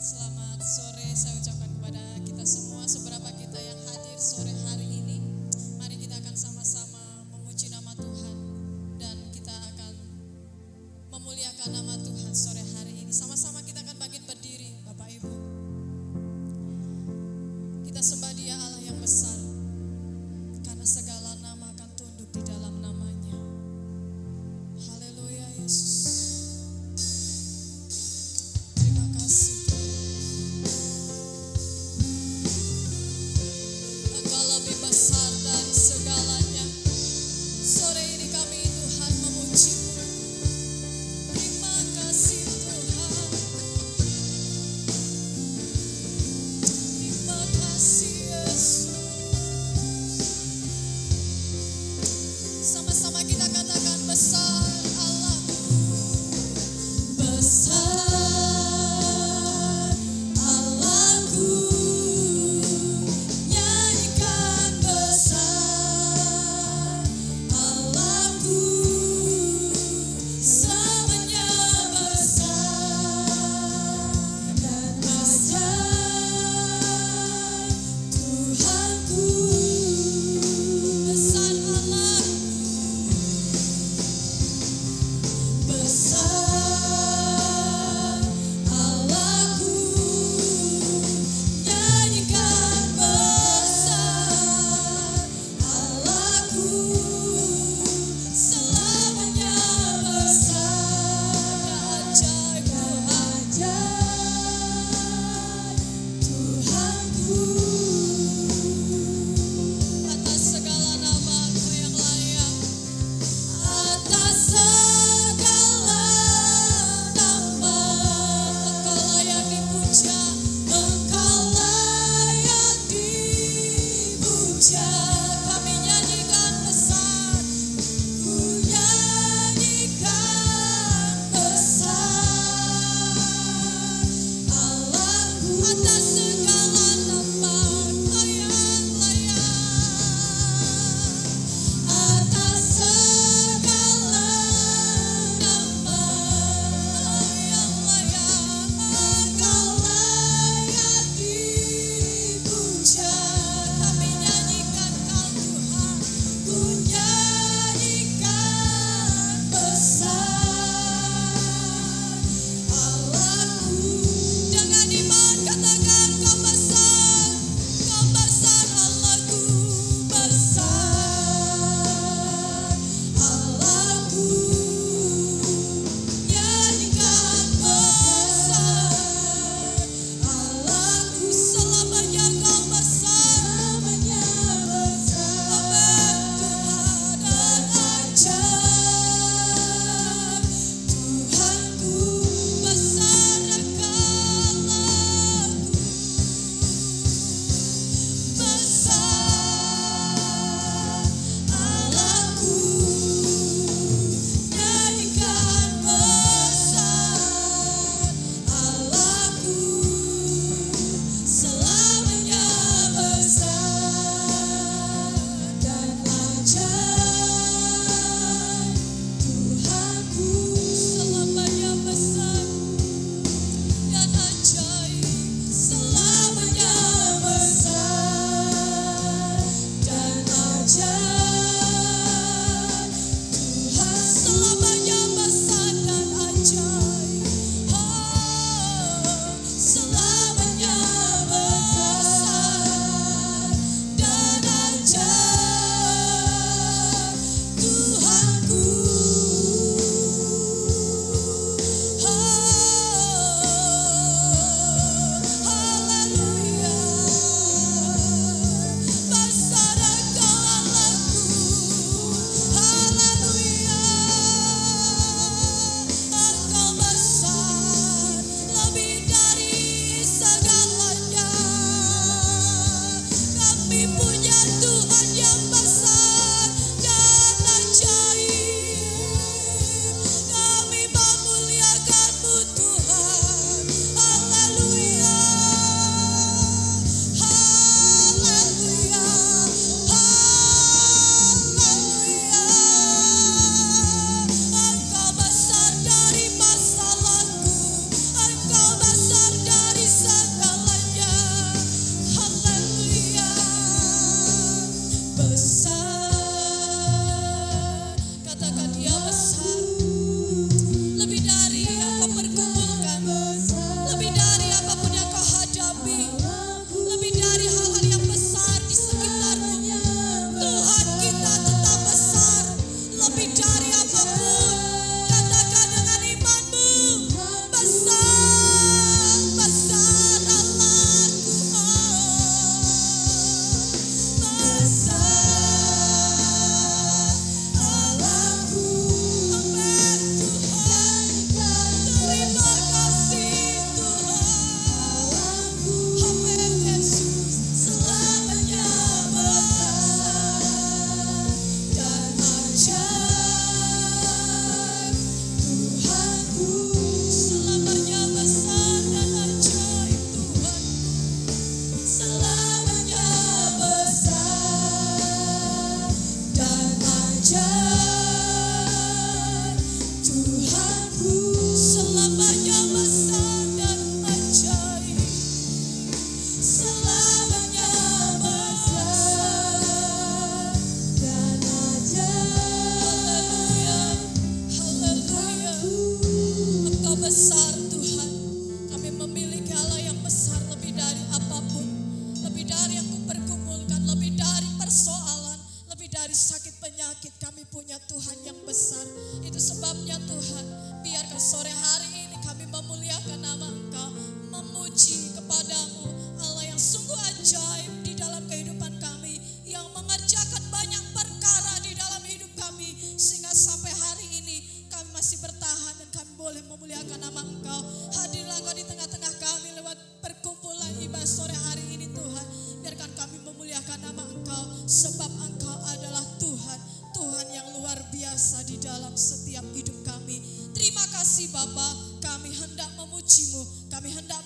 Selamat sore saya ucapkan kepada kita semua, seberapa kita yang hadir sore hari ini. Mari kita akan sama-sama memuji nama Tuhan dan kita akan memuliakan nama Tuhan sore hari ini. Sama-sama kita akan bangkit berdiri, Bapak Ibu. Kita sembah Dia Allah yang besar, karena segala nama akan tunduk di dalam namanya. Haleluya Yesus. Terima kasih Tuhan.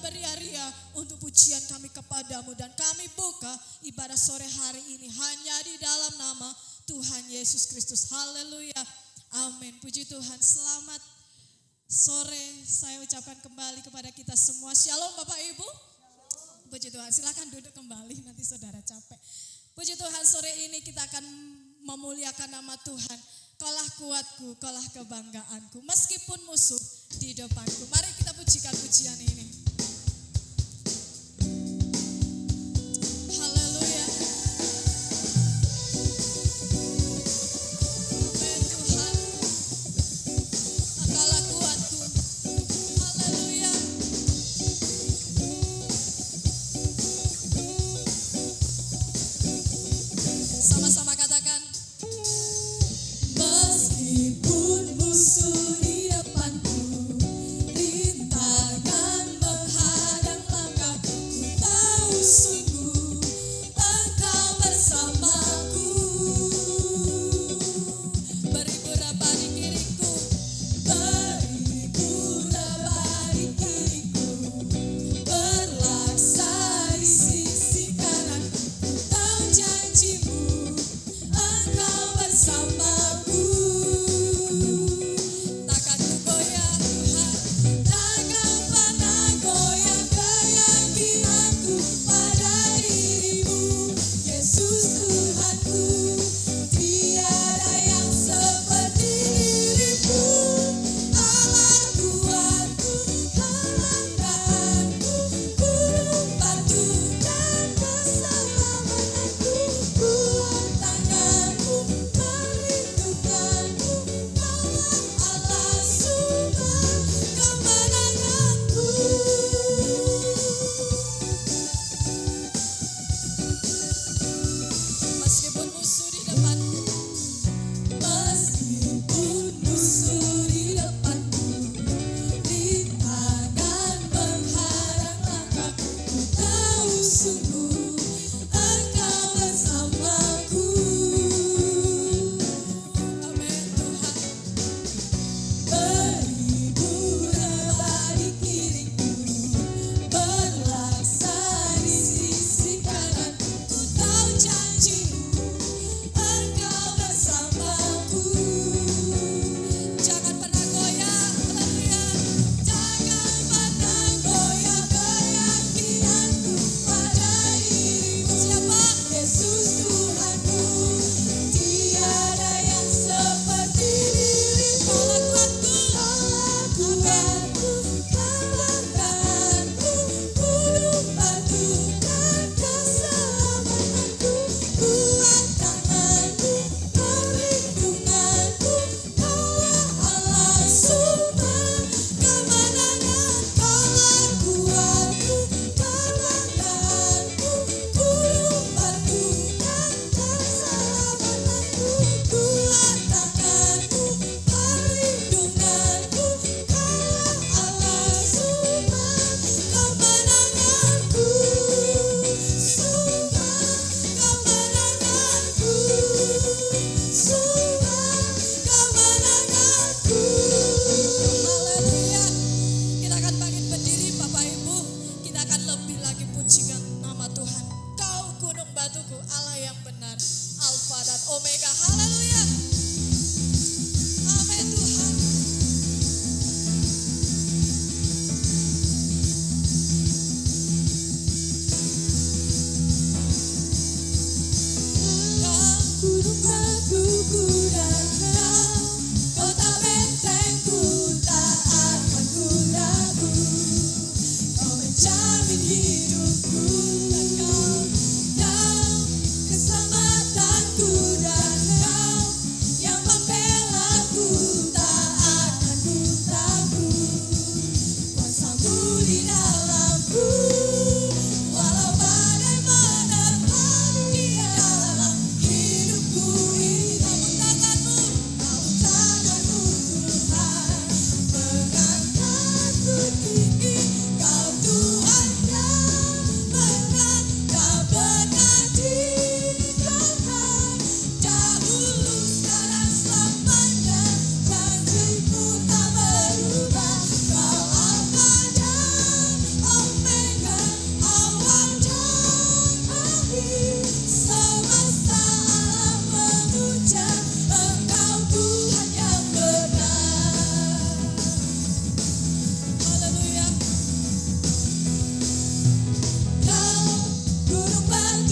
beria-ria untuk pujian kami kepadamu. Dan kami buka ibadah sore hari ini hanya di dalam nama Tuhan Yesus Kristus. Haleluya. Amin. Puji Tuhan. Selamat sore saya ucapkan kembali kepada kita semua. Shalom Bapak Ibu. Puji Tuhan. Silakan duduk kembali, nanti saudara capek. Puji Tuhan, sore ini kita akan memuliakan nama Tuhan. Kaulah kuatku, kaulah kebanggaanku, meskipun musuh di depanku. Mari kita pujikan pujian ini. Haleluya. Amin Tuhan. Engkaulah kuatku. Haleluya. Sama-sama katakan. Meskipun musuh di depanku, rintangan menghadang langkahku, tahu sungguh Engkau bersamaku. Beribu rebah di kiriku, beribu rebah di kiriku, berlaksa di sisi kananku, tahu janjimu Engkau bersamaku. Takkan ku goyah Tuhan, takkan pernah goyah keyakinanku pada dirimu, Yesus Tuhanku. Tiada yang seperti dirimu, Allah kuatku, kebanggaanku, gunung batu dan keselamatanku. Kuat tanganmu, perlindunganmu, Kaulah Allah sumber kemenanganku. Meskipun musuh di depanku, meskipun musuh di depanku, rintangan menghadang langkahku, ku tahu sungguh Engkau bersamaku. Amin Tuhan. Beribu rebah di kiriku, berlaksa di sisi kananku, ku tahu janjimu Engkau bersamaku. Jangan pernah goyah, haleluya. Jangan pernah goyah keyakinanku pada dirimu. Siapa? Yesus Tuhanku. Tiada yang seperti dirimu. Kaulah kuatku, kebanggaanku, gunung batu dan keselamatanku. Kuat tanganmu, perlindunganku, Kaulah Allah sumber kemenangan. Kaulah kuatku, kebanggaanku, gunung batu dan keselamatanku. Kuat tanganmu, perlindunganku, Kaulah Allah sumber kemenanganku. Sumber kemenanganku, sumber kemenanganku. Haleluya. Kita akan bangkit berdiri Bapak Ibu. Kita akan lebih lagi pujikan nama Tuhan. Kau gunung batuku, Allah yang benar, Alfa dan Omega. Haleluya. Amin Tuhan. Kau gunung batuku dan kau kota bentengku, tak akan ku ragu. Kau menjamin hidupku dan kau keselamatanku, dan kau yang membelaku, tak akan ku takut. Kuasamu di dalamku, walau badai menerpa di dalam hidupku ini. Namun tanganmu,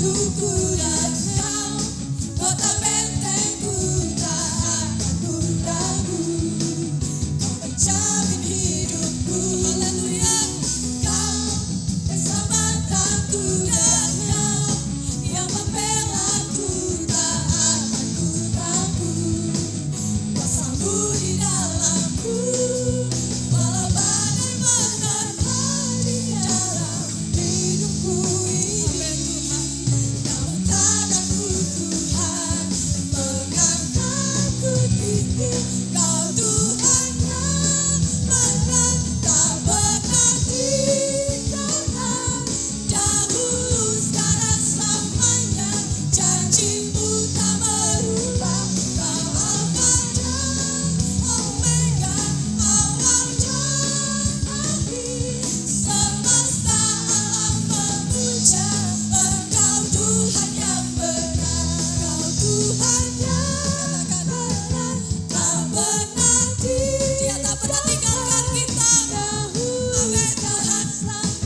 hidupku dan Kau, kota bentengku tak akan ku ragu. Kau menjamin hidupku, haleluya. Kau keselamatanku dan Kau yang membelaku tak akan ku ragu. Kuasa-Mu di dalamku, walau badai menerpa di dalam hidupku ini. Namun tanganku Tuhan mengangkatku tinggi. Kau Tuhan yang berat, tak pernah tinggalkan. Dahulu, sekarang, selamanya, janji-Mu tak berubah. Kau Alfa dan Omega, awal dan akhir. Semesta alam memuja Engkau Tuhan yang benar. Kau Tuhan yang benar, tak pernah Dia tak pernah tinggalkan kita. Amin Tuhan,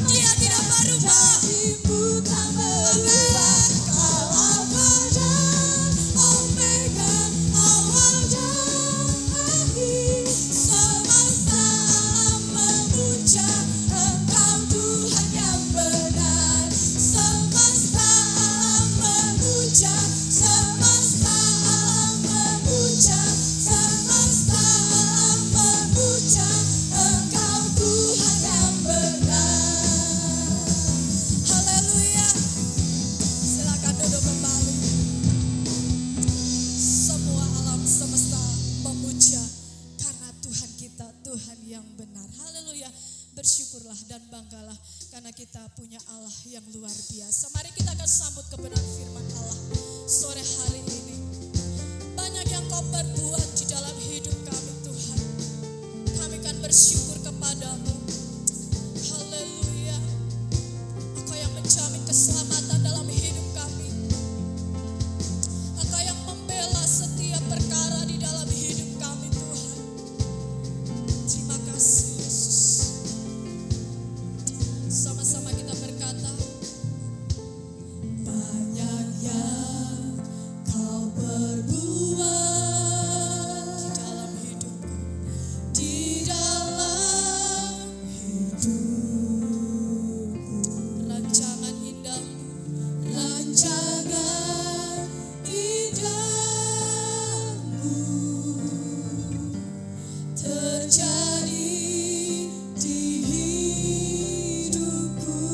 Dia tidak berubah. Amin. Kau Alfa dan Omega, awal dan akhir. Semesta alam memuja Engkau Tuhan yang benar. Semesta alam memuja, semesta alam memuja, semesta alam memuja Engkau Tuhan yang benar. Haleluya. Silakan duduk kembali. Semua alam semesta memuja karena Tuhan kita, Tuhan yang benar. Haleluya. Bersyukurlah dan banggalah karena kita punya Allah yang luar biasa. Mari kita akan sambut kebenaran firman Allah sore hari ini. Banyak yang Kau perbuat di dalam hidup kami Tuhan. Kami akan bersyukur kepada-Mu. Haleluya. Engkau yang menjamin keselamatan dalam hidup kami. Engkau yang membela setiap perkara di dalam hidup kami Tuhan. Terima kasih Yesus. Sama-sama kita berkata, banyak yang Kau perbuat di dalam hidupku, di dalam hidupku. Rancangan indah-Mu, rancangan indah-Mu terjadi di hidupku.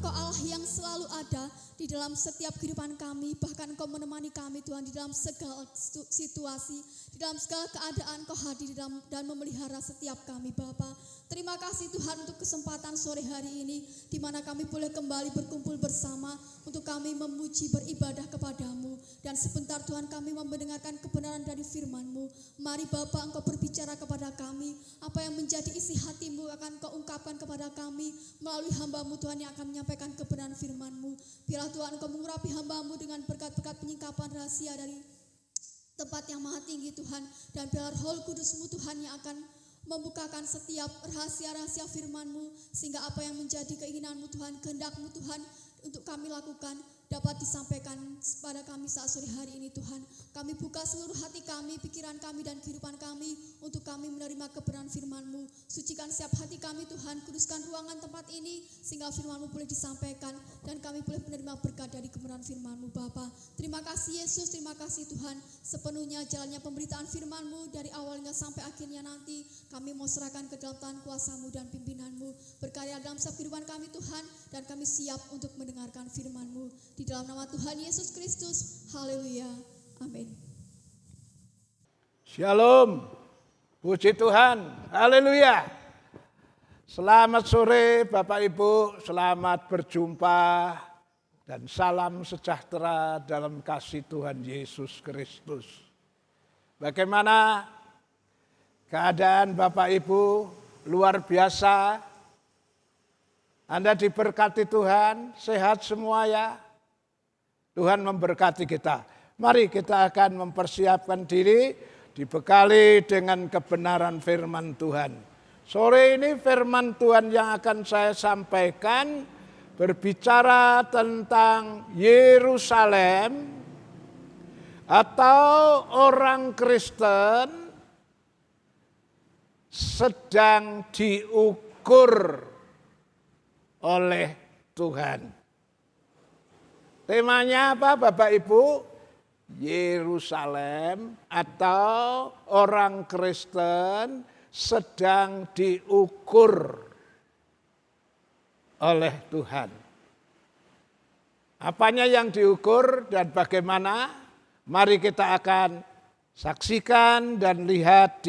Engkau Allah yang selalu ada di dalam setiap kehidupan kami. Bahkan Engkau menemani kami Tuhan di dalam segala situasi, di dalam segala keadaan Engkau hadir dan memelihara setiap kami Bapa. Terima kasih Tuhan untuk kesempatan sore hari ini di mana kami boleh kembali berkumpul bersama untuk kami memuji beribadah kepadamu. Dan sebentar Tuhan kami mendengarkan kebenaran dari firman-Mu. Mari Bapa Engkau berbicara kepada kami. Apa yang menjadi isi hati-Mu akan Engkau ungkapkan kepada kami melalui hamba-Mu Tuhan yang akan menyampaikan kebenaran firman-Mu. Biarlah Tuhan Engkau mengurapi hamba-Mu dengan berkat-berkat penyingkapan rahasia dari tempat yang maha tinggi Tuhan. Dan biarlah Roh Kudus-Mu Tuhan yang akan membukakan setiap rahasia-rahasia firman-Mu, sehingga apa yang menjadi keinginan-Mu Tuhan, kehendak-Mu Tuhan untuk kami lakukan dapat disampaikan pada kami saat sore hari ini Tuhan. Kami buka seluruh hati kami, pikiran kami dan kehidupan kami untuk kami menerima kebenaran firman-Mu. Sucikan setiap hati kami Tuhan, kuduskan ruangan tempat ini sehingga firman-Mu boleh disampaikan dan kami boleh menerima berkat dari kebenaran firman-Mu Bapa. Terima kasih Yesus, terima kasih Tuhan. Sepenuhnya jalannya pemberitaan firman-Mu dari awalnya sampai akhirnya nanti kami mau serahkan ke dalam tangan kuasa-Mu dan pimpinan-Mu. Berkarya dalam setiap kehidupan kami Tuhan dan kami siap untuk mendengarkan firman-Mu. Di dalam nama Tuhan Yesus Kristus, haleluya, amin. Shalom, puji Tuhan, haleluya. Selamat sore Bapak Ibu, selamat berjumpa dan salam sejahtera dalam kasih Tuhan Yesus Kristus. Bagaimana keadaan Bapak Ibu? Luar biasa. Anda diberkati Tuhan, sehat semua ya. Tuhan memberkati kita. Mari kita akan mempersiapkan diri dibekali dengan kebenaran firman Tuhan. Sore ini firman Tuhan yang akan saya sampaikan berbicara tentang Yerusalem atau orang Kristen sedang diukur oleh Tuhan. Temanya apa Bapak Ibu? Yerusalem atau orang Kristen sedang diukur oleh Tuhan. Apanya yang diukur dan bagaimana? Mari kita akan saksikan dan lihat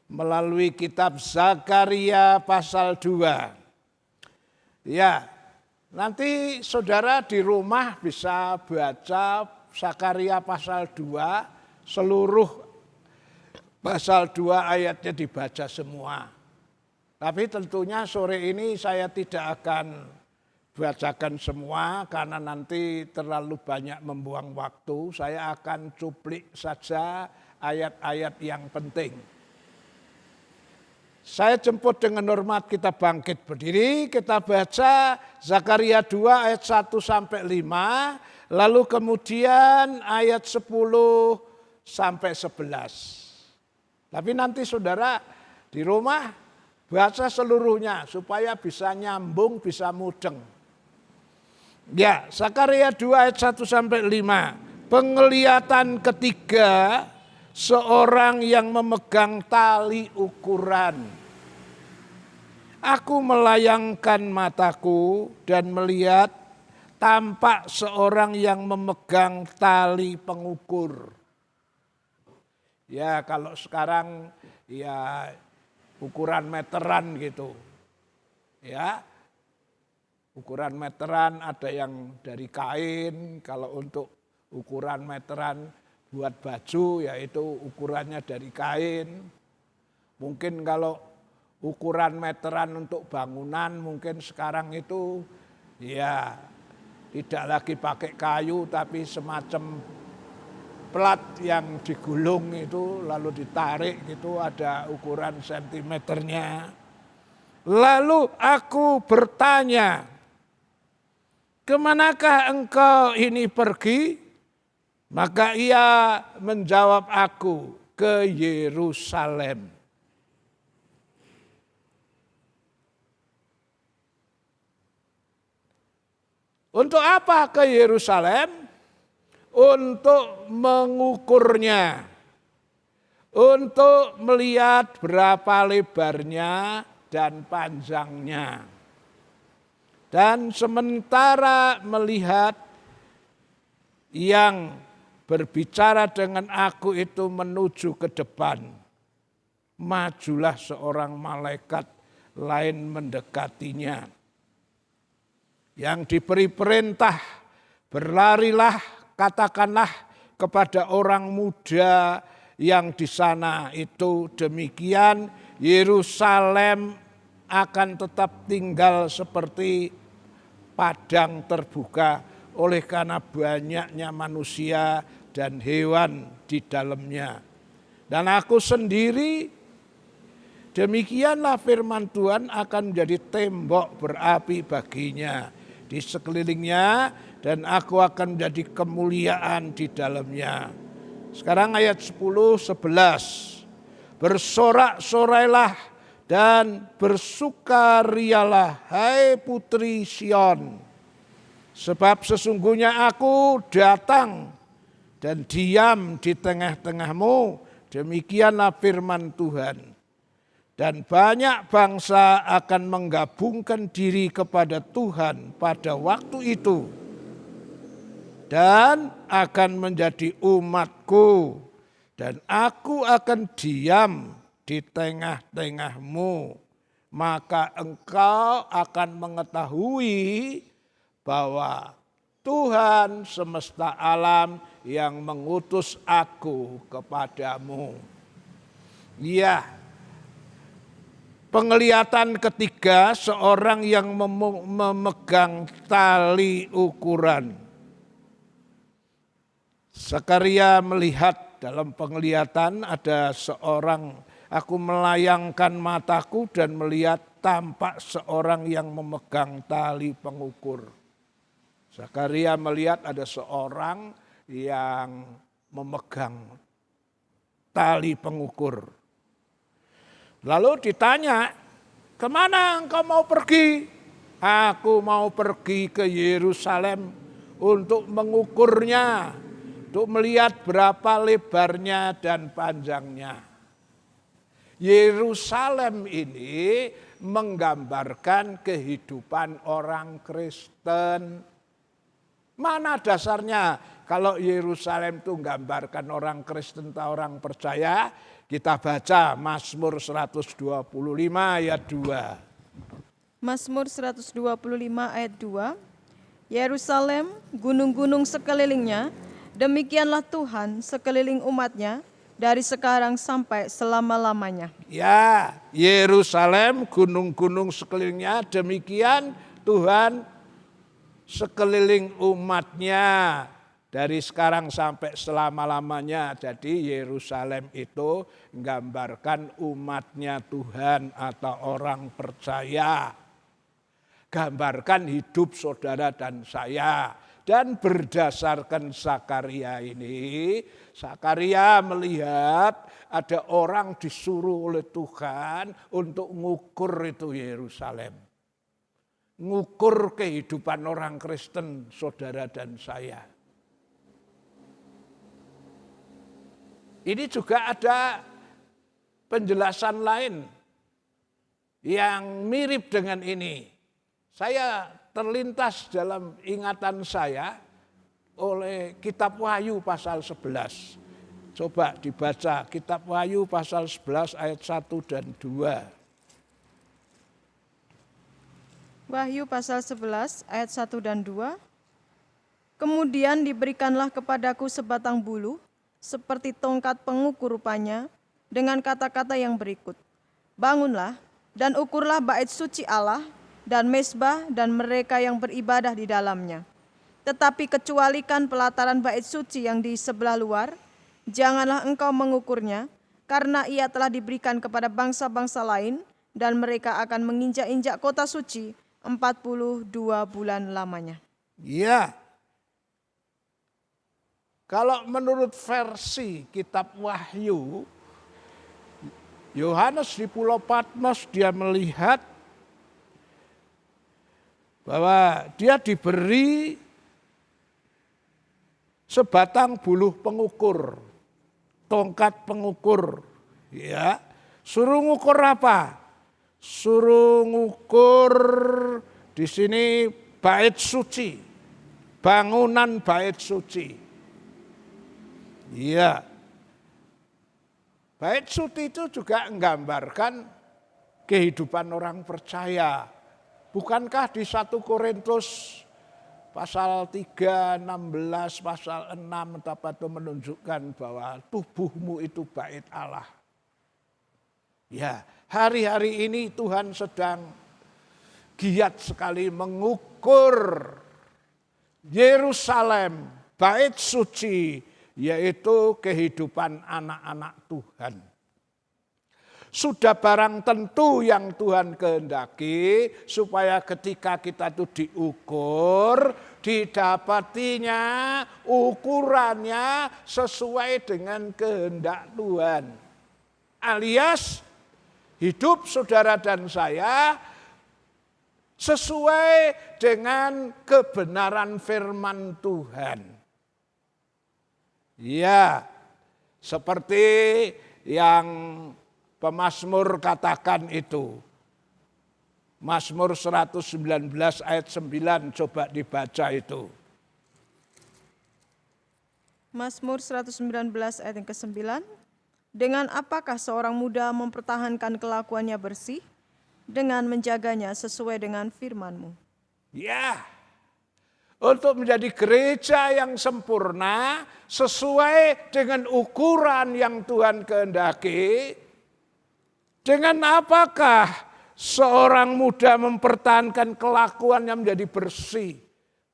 melalui kitab Zakaria pasal 2. Ya, nanti saudara di rumah bisa baca Zakaria pasal 2, seluruh pasal 2 ayatnya dibaca semua. Tapi tentunya sore ini saya tidak akan bacakan semua karena nanti terlalu banyak membuang waktu. Saya akan cuplik saja ayat-ayat yang penting. Saya jemput dengan hormat kita bangkit berdiri, kita baca Zakaria 2 ayat 1 sampai 5, lalu kemudian ayat 10 sampai 11. Tapi nanti saudara di rumah baca seluruhnya supaya bisa nyambung, bisa mudeng. Ya, Zakaria 2 ayat 1 sampai 5. Penglihatan ketiga, seorang yang memegang tali ukuran. Aku melayangkan mataku dan melihat tampak seorang yang memegang tali pengukur. Ya kalau sekarang ya ukuran meteran gitu. Ya, ukuran meteran ada yang dari kain, kalau untuk ukuran meteran buat baju yaitu ukurannya dari kain. Mungkin kalau ukuran meteran untuk bangunan mungkin sekarang itu ya tidak lagi pakai kayu tapi semacam plat yang digulung itu lalu ditarik gitu ada ukuran sentimeternya. Lalu aku bertanya, kemanakah engkau ini pergi? Maka ia menjawab aku, ke Yerusalem. Untuk apa ke Yerusalem? Untuk mengukurnya. Untuk melihat berapa lebarnya dan panjangnya. Dan sementara melihat yang berbicara dengan aku itu menuju ke depan, majulah seorang malaikat lain mendekatinya. Yang diberi perintah, berlarilah, katakanlah kepada orang muda yang di sana itu demikian, Yerusalem akan tetap tinggal seperti padang terbuka oleh karena banyaknya manusia dan hewan di dalamnya. Dan aku sendiri, demikianlah firman Tuhan, akan menjadi tembok berapi baginya di sekelilingnya, dan aku akan menjadi kemuliaan di dalamnya. Sekarang ayat 10-11. Bersorak-sorailah dan bersukarialah, hai putri Sion. Sebab sesungguhnya aku datang dan diam di tengah-tengahmu, demikianlah firman Tuhan. Dan banyak bangsa akan menggabungkan diri kepada Tuhan pada waktu itu, dan akan menjadi umatku, dan aku akan diam di tengah-tengahmu. Maka engkau akan mengetahui bahwa Tuhan semesta alam yang mengutus aku kepadamu. Ya, penglihatan ketiga, seorang yang memegang tali ukuran. Zakaria melihat dalam penglihatan ada seorang, aku melayangkan mataku dan melihat tampak seorang yang memegang tali pengukur. Zakaria melihat ada seorang yang memegang tali pengukur. Lalu ditanya, kemana engkau mau pergi? Aku mau pergi ke Yerusalem untuk mengukurnya, untuk melihat berapa lebarnya dan panjangnya. Yerusalem ini menggambarkan kehidupan orang Kristen. Mana dasarnya kalau Yerusalem itu menggambarkan orang Kristen atau orang percaya? Kita baca Mazmur 125 ayat 2. Mazmur 125 ayat 2. Yerusalem, gunung-gunung sekelilingnya, demikianlah Tuhan sekeliling umatnya dari sekarang sampai selama-lamanya. Ya, Yerusalem, gunung-gunung sekelilingnya, demikian Tuhan sekeliling umatnya dari sekarang sampai selama-lamanya. Jadi Yerusalem itu menggambarkan umatnya Tuhan atau orang percaya. Gambarkan hidup saudara dan saya. Dan berdasarkan Zakaria ini, Zakaria melihat ada orang disuruh oleh Tuhan untuk ngukur itu Yerusalem. Ngukur kehidupan orang Kristen, saudara dan saya. Ini juga ada penjelasan lain yang mirip dengan ini. Saya terlintas dalam ingatan saya oleh kitab Wahyu pasal 11. Coba dibaca kitab Wahyu pasal 11 ayat 1 dan 2. Wahyu pasal 11 ayat 1 dan 2. Kemudian diberikanlah kepadaku sebatang bulu, seperti tongkat pengukur rupanya, dengan kata-kata yang berikut. Bangunlah dan ukurlah bait suci Allah dan mezbah dan mereka yang beribadah di dalamnya. Tetapi kecualikan pelataran bait suci yang di sebelah luar, janganlah engkau mengukurnya, karena ia telah diberikan kepada bangsa-bangsa lain, dan mereka akan menginjak-injak kota suci 42 bulan lamanya. Ya. Kalau menurut versi kitab Wahyu, Yohanes di Pulau Patmos dia melihat bahwa dia diberi sebatang buluh pengukur, tongkat pengukur, ya. Suruh ngukur apa? Suruh ngukur Di sini bait suci, bangunan bait suci. Iya. Bait suci itu juga menggambarkan kehidupan orang percaya. Bukankah di 1 Korintus pasal 3, 16, pasal 6 itu menunjukkan bahwa tubuhmu itu bait Allah. Ya, hari-hari ini Tuhan sedang giat sekali mengukur Yerusalem, bait suci, yaitu kehidupan anak-anak Tuhan. Sudah barang tentu yang Tuhan kehendaki supaya ketika kita itu diukur, didapatinya ukurannya sesuai dengan kehendak Tuhan. Alias hidup saudara dan saya sesuai dengan kebenaran firman Tuhan. Ya, seperti yang pemazmur katakan itu. Mazmur 119 ayat 9, coba dibaca itu. Mazmur 119 ayat yang ke-9. Dengan apakah seorang muda mempertahankan kelakuannya bersih? Dengan menjaganya sesuai dengan firman-Mu. Ya, untuk menjadi gereja yang sempurna sesuai dengan ukuran yang Tuhan kehendaki. Dengan apakah seorang muda mempertahankan kelakuannya menjadi bersih?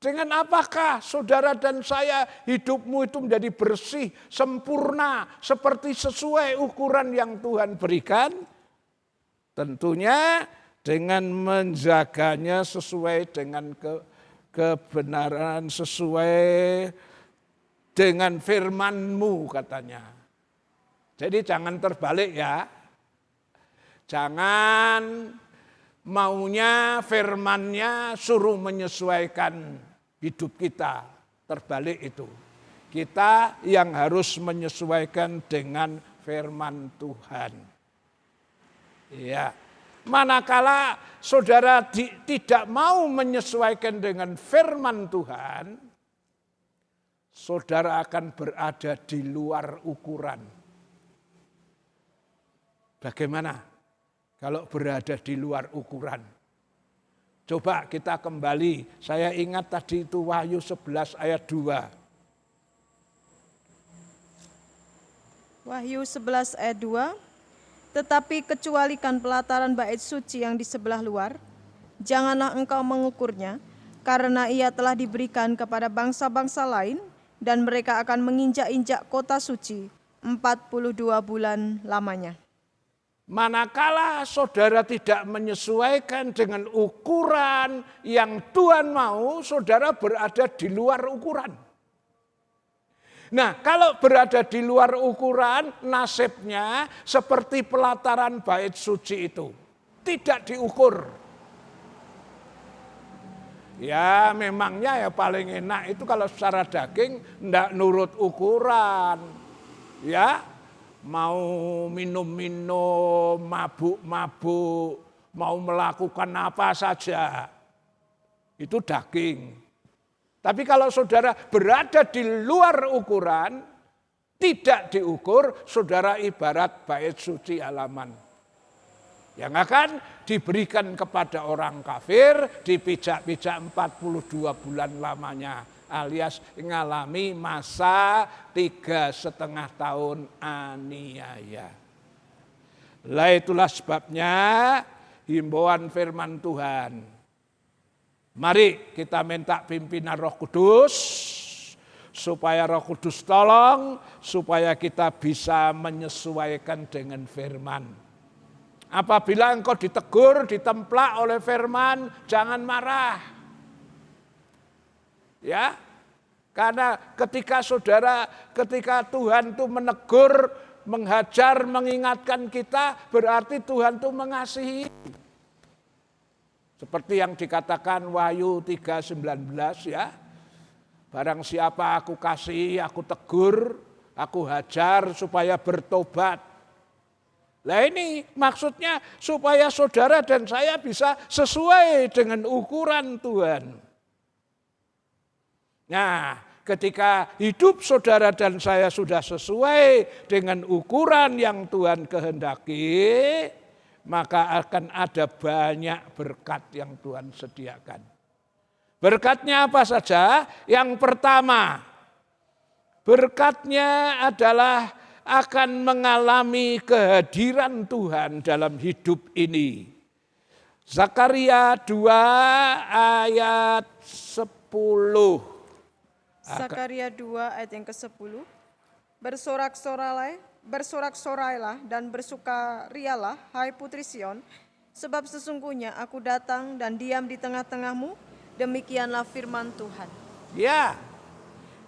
Dengan apakah saudara dan saya hidupmu itu menjadi bersih, sempurna, seperti sesuai ukuran yang Tuhan berikan? Tentunya dengan menjaganya sesuai dengan kebenaran, sesuai dengan firman-Mu katanya. Jadi jangan terbalik ya. Jangan maunya firman-Nya suruh menyesuaikan hidup kita. Terbalik itu. Kita yang harus menyesuaikan dengan firman Tuhan. Ya. Manakala saudara tidak mau menyesuaikan dengan firman Tuhan, saudara akan berada di luar ukuran. Bagaimana? Kalau berada di luar ukuran. Coba kita kembali, saya ingat tadi itu Wahyu 11 ayat 2. Wahyu 11 ayat 2. Tetapi kecualikan pelataran bait suci yang di sebelah luar, janganlah engkau mengukurnya, karena ia telah diberikan kepada bangsa-bangsa lain, dan mereka akan menginjak-injak kota suci 42 bulan lamanya. Manakala saudara tidak menyesuaikan dengan ukuran yang Tuhan mau, saudara berada di luar ukuran. Nah, kalau berada di luar ukuran, nasibnya seperti pelataran bait suci itu. Tidak diukur. Ya, memangnya ya paling enak itu kalau secara daging tidak nurut ukuran. Ya, mau minum-minum, mabuk-mabuk, mau melakukan apa saja, itu daging. Tapi kalau saudara berada di luar ukuran, tidak diukur, saudara ibarat bait suci halaman. Yang akan diberikan kepada orang kafir, dipijak-pijak 42 bulan lamanya. Alias mengalami masa 3,5 tahun aniaya. Lah itulah sebabnya himbauan firman Tuhan. Mari kita minta pimpinan Roh Kudus supaya Roh Kudus tolong supaya kita bisa menyesuaikan dengan firman. Apabila engkau ditegur, ditemplak oleh firman, jangan marah. Ya, karena ketika Tuhan itu menegur, menghajar, mengingatkan kita, berarti Tuhan itu mengasihi. Seperti yang dikatakan Wahyu 3:19 ya. Barang siapa aku kasih, aku tegur, aku hajar supaya bertobat. Nah ini maksudnya supaya saudara dan saya bisa sesuai dengan ukuran Tuhan. Nah, ketika hidup saudara dan saya sudah sesuai dengan ukuran yang Tuhan kehendaki, maka akan ada banyak berkat yang Tuhan sediakan. Berkatnya apa saja? Yang pertama, berkatnya adalah akan mengalami kehadiran Tuhan dalam hidup ini. Zakaria 2 ayat 10. Zakaria 2 ayat yang ke-10. Bersorak-sorailah dan bersukarialah, hai putri Sion, sebab sesungguhnya aku datang dan diam di tengah-tengahmu, demikianlah firman Tuhan. Ya,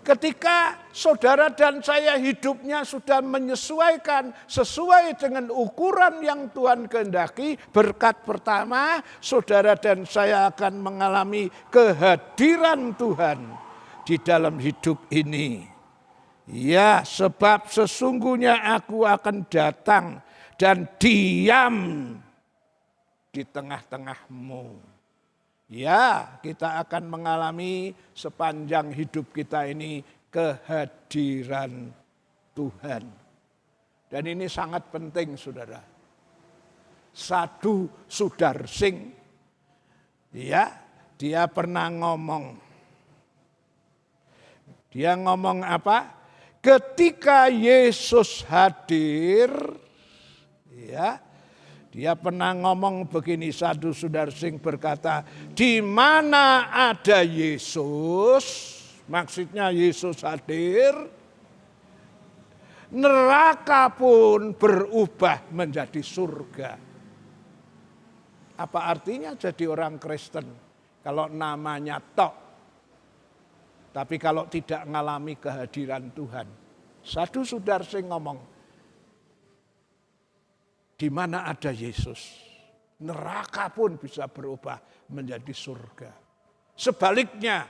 ketika saudara dan saya hidupnya sudah menyesuaikan sesuai dengan ukuran yang Tuhan kehendaki, berkat pertama, saudara dan saya akan mengalami kehadiran Tuhan di dalam hidup ini. Ya, sebab sesungguhnya aku akan datang dan diam di tengah-tengahmu. Ya, kita akan mengalami sepanjang hidup kita ini kehadiran Tuhan. Dan ini sangat penting, saudara. Sadhu Sudarsing, ya, dia pernah ngomong. Dia ngomong apa? Ketika Yesus hadir, ya, dia pernah ngomong begini, Sadhu Sudarsing berkata, di mana ada Yesus, maksudnya Yesus hadir, neraka pun berubah menjadi surga. Apa artinya jadi orang Kristen? Kalau namanya tok, tapi kalau tidak mengalami kehadiran Tuhan. Sadhu Sudarsing ngomong, di mana ada Yesus, neraka pun bisa berubah menjadi surga. Sebaliknya,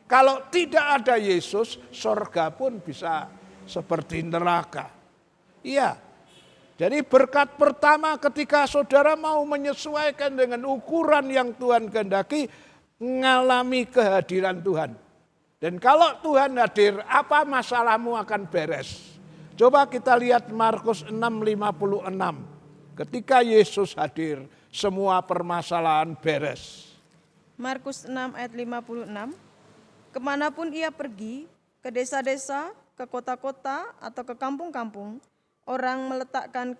kalau tidak ada Yesus, surga pun bisa seperti neraka. Iya, jadi berkat pertama ketika saudara mau menyesuaikan dengan ukuran yang Tuhan kehendaki, mengalami kehadiran Tuhan. Dan kalau Tuhan hadir, apa masalahmu akan beres. Coba kita lihat Markus 6:56. Ketika Yesus hadir, semua permasalahan beres. Markus 6 ayat 56. Kemanapun ia pergi, ke desa-desa, ke kota-kota, atau ke kampung-kampung, orang meletakkan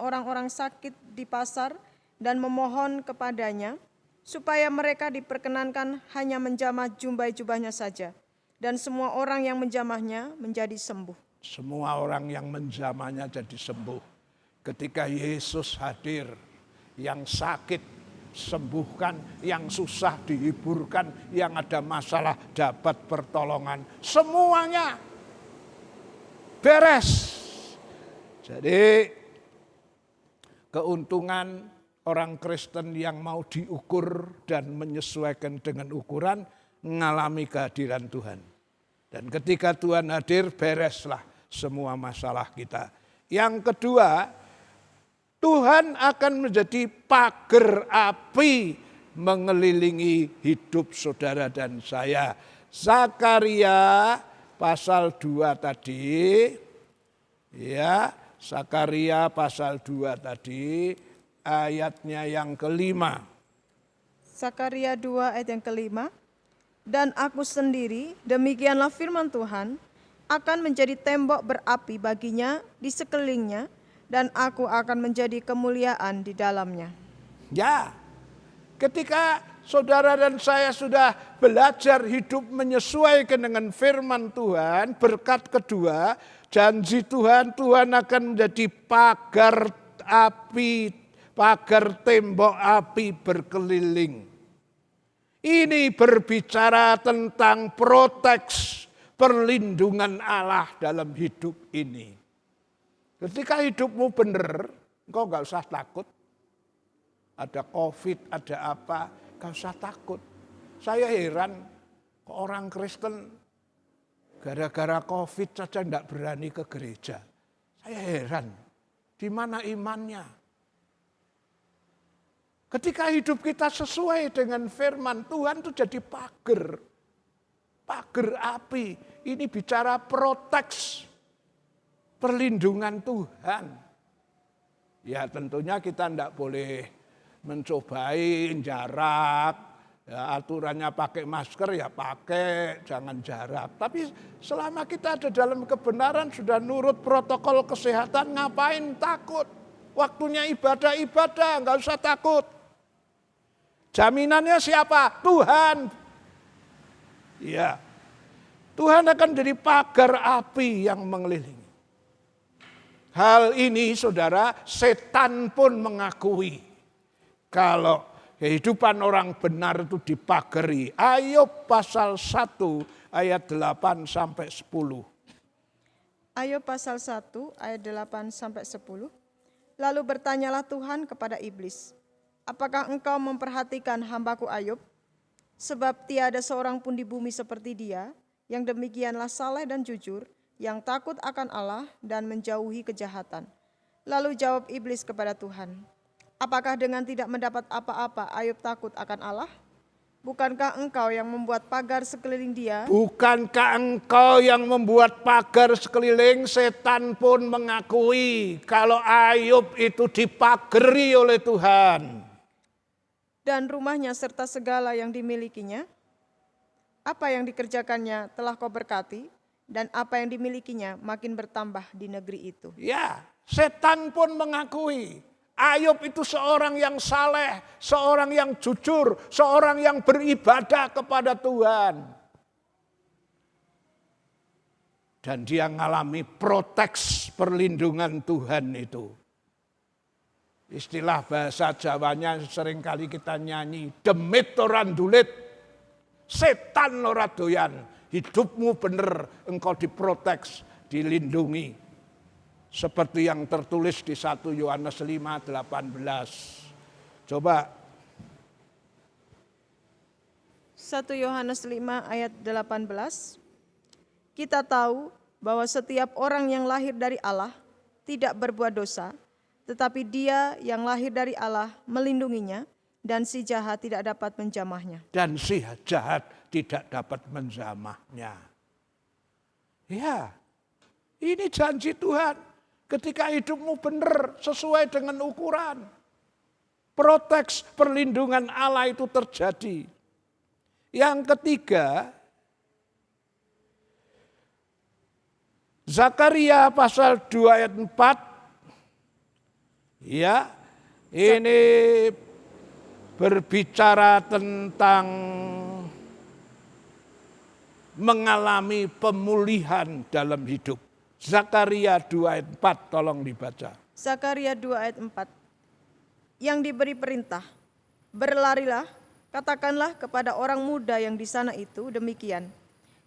orang-orang sakit di pasar dan memohon kepadanya, supaya mereka diperkenankan hanya menjamah jubah-jubahnya saja. Dan semua orang yang menjamahnya menjadi sembuh. Semua orang yang menjamahnya jadi sembuh. Ketika Yesus hadir, yang sakit sembuhkan, yang susah dihiburkan, yang ada masalah dapat pertolongan. Semuanya beres. Jadi keuntungan orang Kristen yang mau diukur dan menyesuaikan dengan ukuran, mengalami kehadiran Tuhan. Dan ketika Tuhan hadir, bereslah semua masalah kita. Yang kedua, Tuhan akan menjadi pagar api mengelilingi hidup saudara dan saya. Zakaria pasal 2 tadi, ya, Zakaria pasal 2 tadi, ayatnya yang kelima. Zakaria 2 ayat yang kelima. Dan aku sendiri, demikianlah firman Tuhan, akan menjadi tembok berapi baginya di sekelilingnya, dan aku akan menjadi kemuliaan di dalamnya. Ya, ketika saudara dan saya sudah belajar hidup menyesuaikan dengan firman Tuhan, berkat kedua, janji Tuhan, Tuhan akan menjadi pagar api, pagar tembok api berkeliling. Ini berbicara tentang proteks, perlindungan Allah dalam hidup ini. Ketika hidupmu benar, engkau gak usah takut. Ada COVID, ada apa, gak usah takut. Saya heran, orang Kristen gara-gara COVID saja gak berani ke gereja. Saya heran. Di mana imannya? Ketika hidup kita sesuai dengan firman Tuhan itu jadi pagar. Pagar api. Ini bicara proteks. Perlindungan Tuhan. Ya tentunya kita tidak boleh mencobai jarak. Ya, aturannya pakai masker ya pakai, jangan jarak. Tapi selama kita ada dalam kebenaran sudah nurut protokol kesehatan, ngapain takut? Waktunya ibadah, nggak usah takut. Jaminannya siapa? Tuhan. Ya, Tuhan akan jadi pagar api yang mengelilingi. Hal ini saudara, setan pun mengakui kalau kehidupan orang benar itu dipagari. Ayub pasal 1 ayat 8 sampai 10. Ayub pasal 1 ayat 8 sampai 10. Lalu bertanyalah Tuhan kepada iblis, apakah engkau memperhatikan hambaku Ayub? Sebab tiada seorang pun di bumi seperti dia, yang demikianlah saleh dan jujur, yang takut akan Allah dan menjauhi kejahatan. Lalu jawab iblis kepada Tuhan, apakah dengan tidak mendapat apa-apa Ayub takut akan Allah? Bukankah engkau yang membuat pagar sekeliling dia? Bukankah engkau yang membuat pagar sekeliling? Setan pun mengakui kalau Ayub itu dipagari oleh Tuhan. Dan rumahnya serta segala yang dimilikinya? Apa yang dikerjakannya telah kau berkati, dan apa yang dimilikinya makin bertambah di negeri itu. Ya, setan pun mengakui Ayub itu seorang yang saleh, seorang yang jujur, seorang yang beribadah kepada Tuhan. Dan dia mengalami proteks perlindungan Tuhan itu. Istilah bahasa Jawanya seringkali kita nyanyi, demit ora ndulit, setan ora doyan. Hidupmu benar, engkau diproteks, dilindungi. Seperti yang tertulis di 1 Yohanes 5:18. Coba. 1 Yohanes 5 ayat 18. Kita tahu bahwa setiap orang yang lahir dari Allah tidak berbuat dosa, tetapi dia yang lahir dari Allah melindunginya, dan si jahat tidak dapat menjamahnya. Dan si jahat tidak dapat menjamahnya. Ya, ini janji Tuhan. Ketika hidupmu benar sesuai dengan ukuran, proteks perlindungan Allah itu terjadi. Yang ketiga, Zakaria pasal 2 ayat 4. Ya, ini berbicara tentang mengalami pemulihan dalam hidup. Zakaria 2 ayat 4, tolong dibaca. Zakaria 2 ayat 4. Yang diberi perintah, berlarilah, katakanlah kepada orang muda yang di sana itu demikian.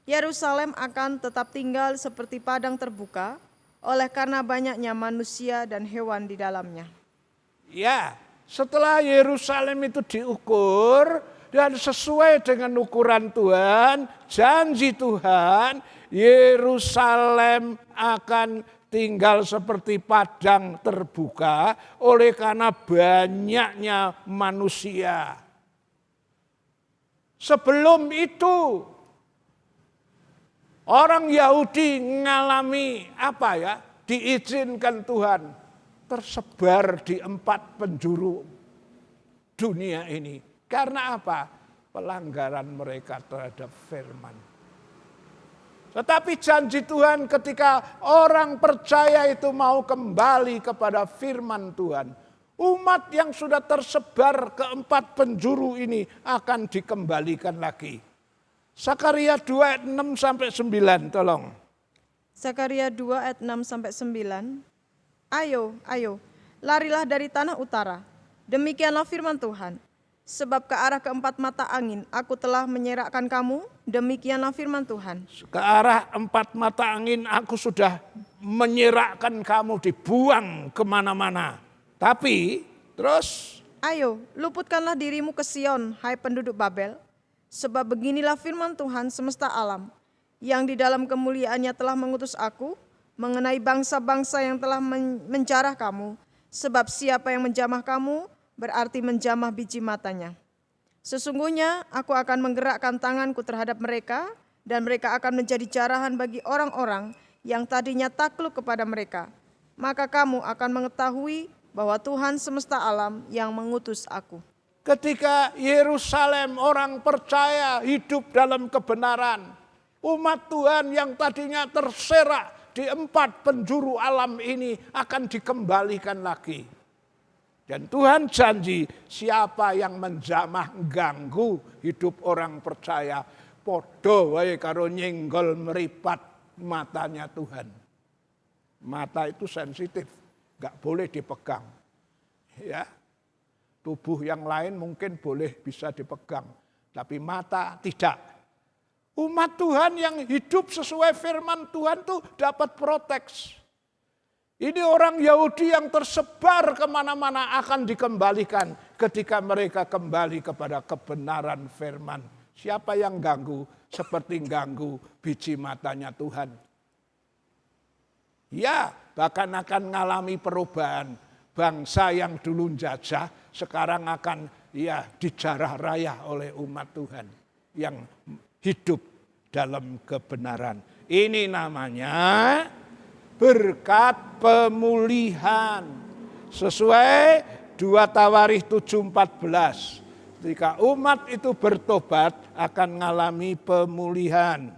Yerusalem akan tetap tinggal seperti padang terbuka, oleh karena banyaknya manusia dan hewan di dalamnya. Ya, setelah Yerusalem itu diukur dan sesuai dengan ukuran Tuhan, janji Tuhan, Yerusalem akan tinggal seperti padang terbuka oleh karena banyaknya manusia. Sebelum itu orang Yahudi mengalami apa ya? Diizinkan Tuhan tersebar di 4 penjuru dunia ini. Karena apa? Pelanggaran mereka terhadap firman. Tetapi janji Tuhan ketika orang percaya itu mau kembali kepada firman Tuhan, umat yang sudah tersebar ke 4 penjuru ini akan dikembalikan lagi. Zakaria 2 ayat 6 sampai 9, tolong. Zakaria 2 ayat 6 sampai 9. Ayo, larilah dari tanah utara. Demikianlah firman Tuhan. Sebab ke arah keempat mata angin aku telah menyerahkan kamu, demikianlah firman Tuhan. Ke arah 4 mata angin aku sudah menyerahkan kamu, dibuang kemana-mana. Tapi, terus? Ayo, luputkanlah dirimu ke Sion, hai penduduk Babel. Sebab beginilah firman Tuhan semesta alam, yang di dalam kemuliaannya telah mengutus aku, mengenai bangsa-bangsa yang telah menjarah kamu, sebab siapa yang menjamah kamu berarti menjamah biji matanya. Sesungguhnya aku akan menggerakkan tanganku terhadap mereka, dan mereka akan menjadi jarahan bagi orang-orang yang tadinya takluk kepada mereka. Maka kamu akan mengetahui bahwa Tuhan semesta alam yang mengutus aku. Ketika Yerusalem orang percaya hidup dalam kebenaran, umat Tuhan yang tadinya terserak di 4 penjuru alam ini akan dikembalikan lagi. Dan Tuhan janji, siapa yang menjamah ganggu hidup orang percaya, podo wae karo nyenggol meripat matanya Tuhan. Mata itu sensitif, gak boleh dipegang. Ya, tubuh yang lain mungkin boleh bisa dipegang, tapi mata tidak. Umat Tuhan yang hidup sesuai firman Tuhan tuh dapat proteksi. Ini orang Yahudi yang tersebar kemana-mana akan dikembalikan ketika mereka kembali kepada kebenaran firman. Siapa yang ganggu seperti ganggu biji matanya Tuhan. Ya, bahkan akan mengalami perubahan. Bangsa yang dulu jajah sekarang akan dijarah raya oleh umat Tuhan yang hidup dalam kebenaran. Ini namanya berkat pemulihan. Sesuai 2 Tawarikh 7:14. Ketika umat itu bertobat akan mengalami pemulihan.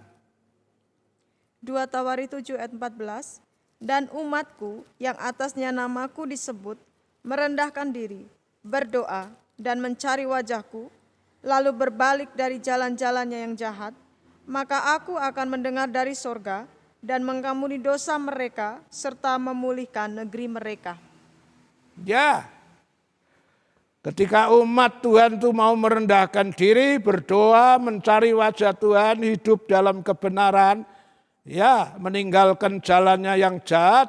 2 Tawarikh 7 ayat 14. Dan umatku yang atasnya namaku disebut merendahkan diri, berdoa dan mencari wajahku, lalu berbalik dari jalan-jalannya yang jahat, maka aku akan mendengar dari sorga dan mengampuni dosa mereka serta memulihkan negeri mereka. Ya, ketika umat Tuhan itu mau merendahkan diri, berdoa, mencari wajah Tuhan, hidup dalam kebenaran, ya, meninggalkan jalannya yang jahat,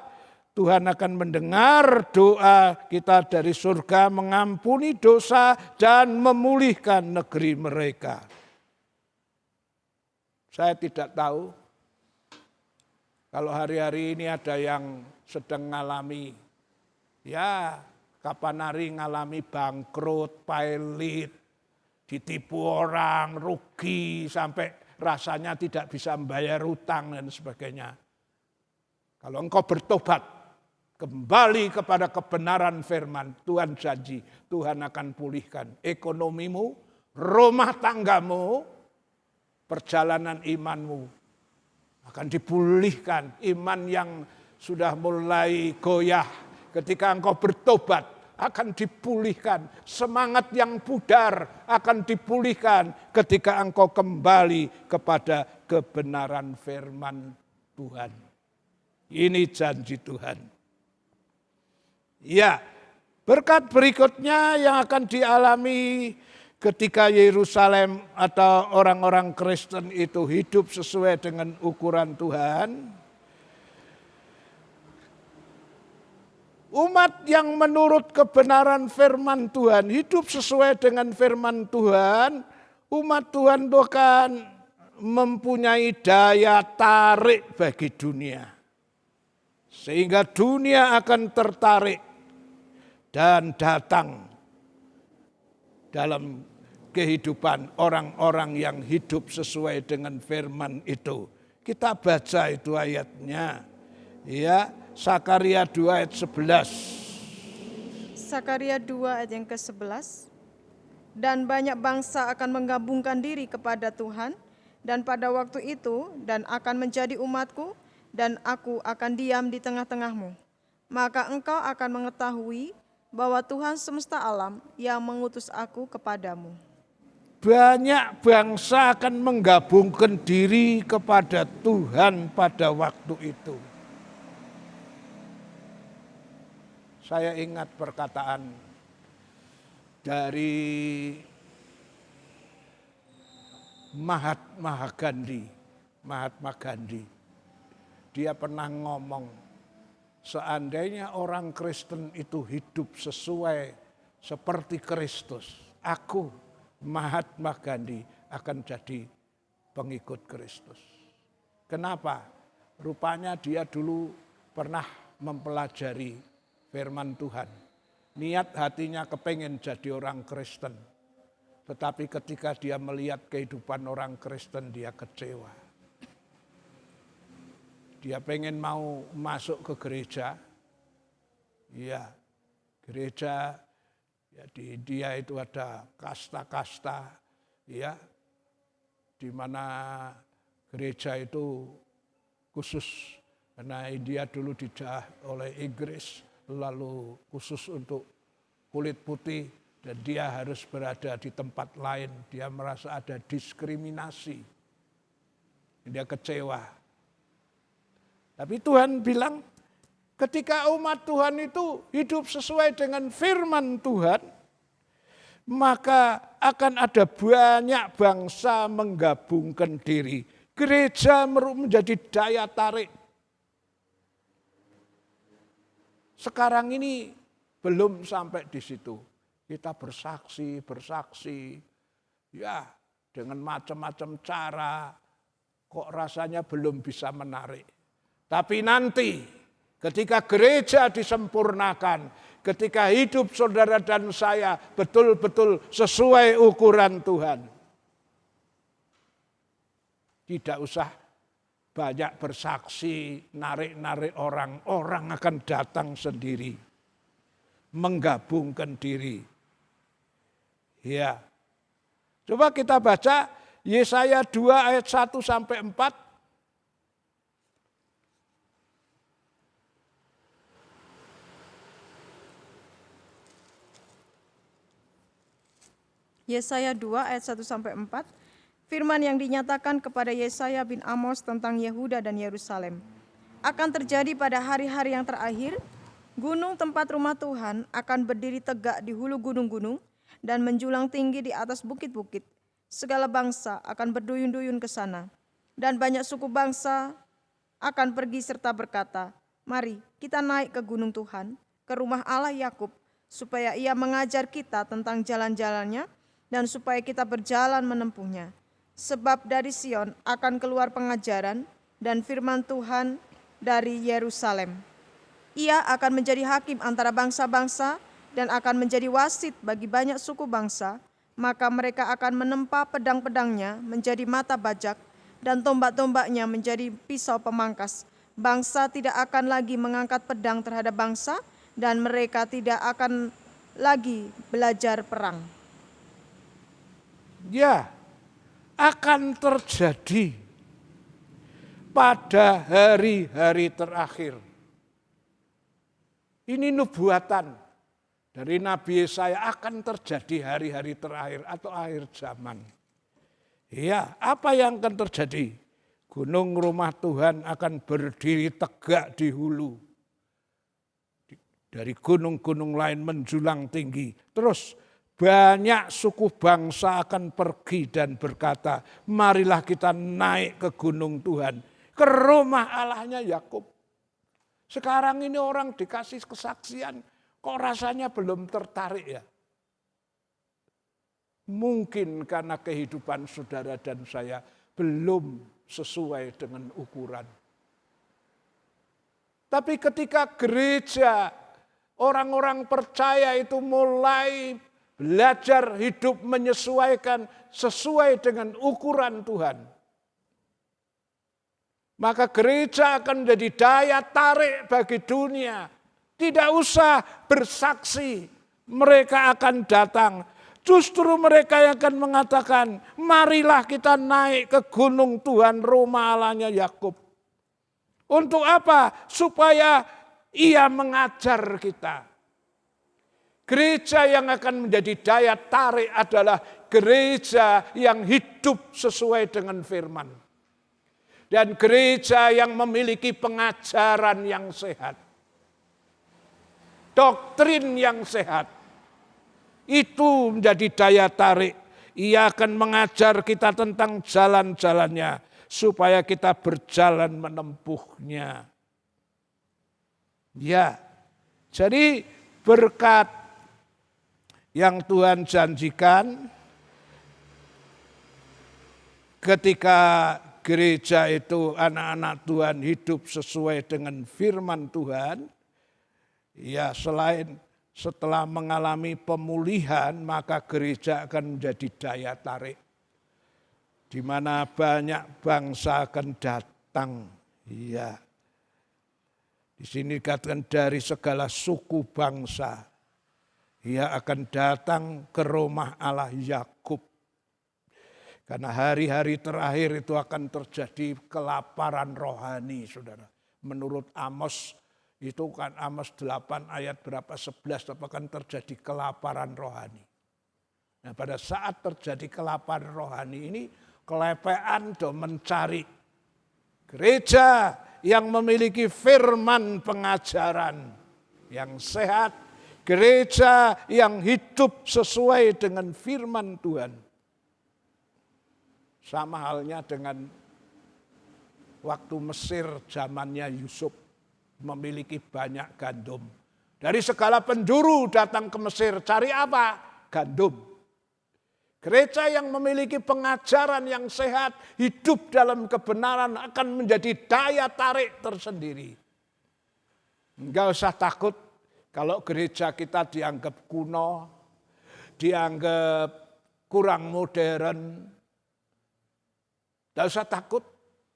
Tuhan akan mendengar doa kita dari surga, mengampuni dosa dan memulihkan negeri mereka. Saya tidak tahu kalau hari-hari ini ada yang sedang mengalami, ya, kapan hari ngalami bangkrut, pailit, ditipu orang, rugi, sampai rasanya tidak bisa membayar utang dan sebagainya. Kalau engkau bertobat, kembali kepada kebenaran firman, Tuhan janji, Tuhan akan pulihkan ekonomimu, rumah tanggamu, perjalanan imanmu akan dipulihkan. Iman yang sudah mulai goyah ketika engkau bertobat akan dipulihkan. Semangat yang pudar akan dipulihkan ketika engkau kembali kepada kebenaran firman Tuhan. Ini janji Tuhan. Ya, berkat berikutnya yang akan dialami ketika Yerusalem atau orang-orang Kristen itu hidup sesuai dengan ukuran Tuhan. Umat yang menurut kebenaran firman Tuhan, hidup sesuai dengan firman Tuhan, umat Tuhan itu akan mempunyai daya tarik bagi dunia. Sehingga dunia akan tertarik dan datang dalam kehidupan orang-orang yang hidup sesuai dengan firman itu. Kita baca itu ayatnya. Ya, Sakaria 2 ayat 11. Sakaria 2 ayat yang ke-11. Dan banyak bangsa akan menggabungkan diri kepada Tuhan, dan pada waktu itu, dan akan menjadi umatku, dan aku akan diam di tengah-tengahmu. Maka engkau akan mengetahui bahwa Tuhan semesta alam yang mengutus aku kepadamu. Banyak bangsa akan menggabungkan diri kepada Tuhan pada waktu itu. Saya ingat perkataan dari Mahatma Gandhi. Dia pernah ngomong, seandainya orang Kristen itu hidup sesuai seperti Kristus, aku, Mahatma Gandhi, akan jadi pengikut Kristus. Kenapa? rupanya dia dulu pernah mempelajari firman Tuhan. Niat hatinya kepengen jadi orang Kristen. Tetapi ketika dia melihat kehidupan orang Kristen, dia kecewa. Dia pengen mau masuk ke gereja. Ya, gereja ya, di India itu ada kasta-kasta, ya, di mana gereja itu khusus karena India dulu dijajah oleh Inggris, lalu khusus untuk kulit putih dan dia harus berada di tempat lain. Dia merasa ada diskriminasi. Dia kecewa. Tapi Tuhan bilang, ketika umat Tuhan itu hidup sesuai dengan firman Tuhan, maka akan ada banyak bangsa menggabungkan diri. Gereja menjadi daya tarik. Sekarang ini belum sampai di situ. Kita bersaksi, ya dengan macam-macam cara, kok rasanya belum bisa menarik. Tapi nanti ketika gereja disempurnakan, ketika hidup saudara dan saya betul-betul sesuai ukuran Tuhan. Tidak usah banyak bersaksi, narik-narik orang. Orang akan datang sendiri. Menggabungkan diri. Ya. Coba kita baca Yesaya 2 ayat 1 sampai 4. Yesaya 2 ayat 1 sampai 4. Firman yang dinyatakan kepada Yesaya bin Amos tentang Yehuda dan Yerusalem. Akan terjadi pada hari-hari yang terakhir, gunung tempat rumah Tuhan akan berdiri tegak di hulu gunung-gunung dan menjulang tinggi di atas bukit-bukit. Segala bangsa akan berduyun-duyun ke sana. Dan banyak suku bangsa akan pergi serta berkata, mari kita naik ke gunung Tuhan, ke rumah Allah Yakub, supaya ia mengajar kita tentang jalan-jalannya dan supaya kita berjalan menempuhnya. Sebab dari Sion akan keluar pengajaran dan firman Tuhan dari Yerusalem. Ia akan menjadi hakim antara bangsa-bangsa dan akan menjadi wasit bagi banyak suku bangsa. Maka mereka akan menempa pedang-pedangnya menjadi mata bajak dan tombak-tombaknya menjadi pisau pemangkas. Bangsa tidak akan lagi mengangkat pedang terhadap bangsa dan mereka tidak akan lagi belajar perang. Ya, akan terjadi pada hari-hari terakhir. Ini nubuatan dari Nabi Yesaya, akan terjadi hari-hari terakhir atau akhir zaman. Ya, apa yang akan terjadi? Gunung rumah Tuhan akan berdiri tegak di hulu. Dari gunung-gunung lain menjulang tinggi. Terus banyak suku bangsa akan pergi dan berkata, marilah kita naik ke gunung Tuhan, ke rumah Allahnya Yakub. Sekarang ini orang dikasih kesaksian, kok rasanya belum tertarik ya? Mungkin karena kehidupan saudara dan saya belum sesuai dengan ukuran. Tapi ketika gereja, orang-orang percaya itu mulai belajar hidup menyesuaikan sesuai dengan ukuran Tuhan, maka gereja akan menjadi daya tarik bagi dunia. Tidak usah bersaksi, mereka akan datang. Justru mereka yang akan mengatakan, marilah kita naik ke gunung Tuhan, rumah Allahnya Yakub. Untuk apa? Supaya ia mengajar kita. Gereja yang akan menjadi daya tarik adalah gereja yang hidup sesuai dengan firman. Dan gereja yang memiliki pengajaran yang sehat. Doktrin yang sehat. Itu menjadi daya tarik. Ia akan mengajar kita tentang jalan-jalannya. Supaya kita berjalan menempuhnya. Ya, jadi berkat yang Tuhan janjikan ketika gereja itu anak-anak Tuhan hidup sesuai dengan firman Tuhan, ya selain setelah mengalami pemulihan, maka gereja akan menjadi daya tarik. Di mana banyak bangsa akan datang. Ya. Di sini dikatakan dari segala suku bangsa. Ia akan datang ke rumah Allah Yakub. Karena hari-hari terakhir itu akan terjadi kelaparan rohani, saudara. Menurut Amos, itu kan Amos 8 ayat berapa 11 akan terjadi kelaparan rohani. Nah pada saat terjadi kelaparan rohani ini kelepean mencari gereja yang memiliki firman pengajaran yang sehat, gereja yang hidup sesuai dengan firman Tuhan. Sama halnya dengan waktu Mesir zamannya Yusuf memiliki banyak gandum. Dari segala penjuru datang ke Mesir, cari apa? Gandum. Gereja yang memiliki pengajaran yang sehat, hidup dalam kebenaran akan menjadi daya tarik tersendiri. Enggak usah takut kalau gereja kita dianggap kuno, dianggap kurang modern. Enggak usah takut,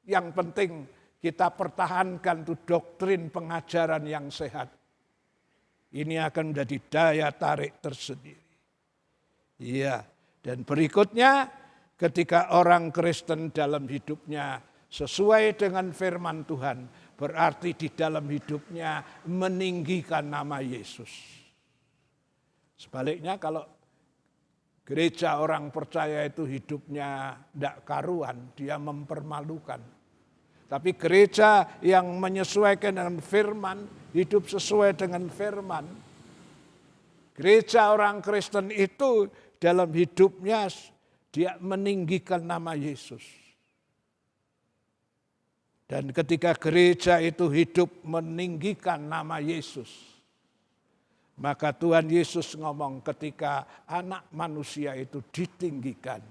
yang penting kita pertahankan tuh doktrin pengajaran yang sehat. Ini akan menjadi daya tarik tersendiri. Iya, dan berikutnya ketika orang Kristen dalam hidupnya sesuai dengan firman Tuhan, berarti di dalam hidupnya meninggikan nama Yesus. Sebaliknya kalau gereja orang percaya itu hidupnya tidak karuan, dia mempermalukan. Tapi gereja yang menyesuaikan dengan firman, hidup sesuai dengan firman. Gereja orang Kristen itu dalam hidupnya dia meninggikan nama Yesus. Dan ketika gereja itu hidup meninggikan nama Yesus, maka Tuhan Yesus ngomong ketika anak manusia itu ditinggikan,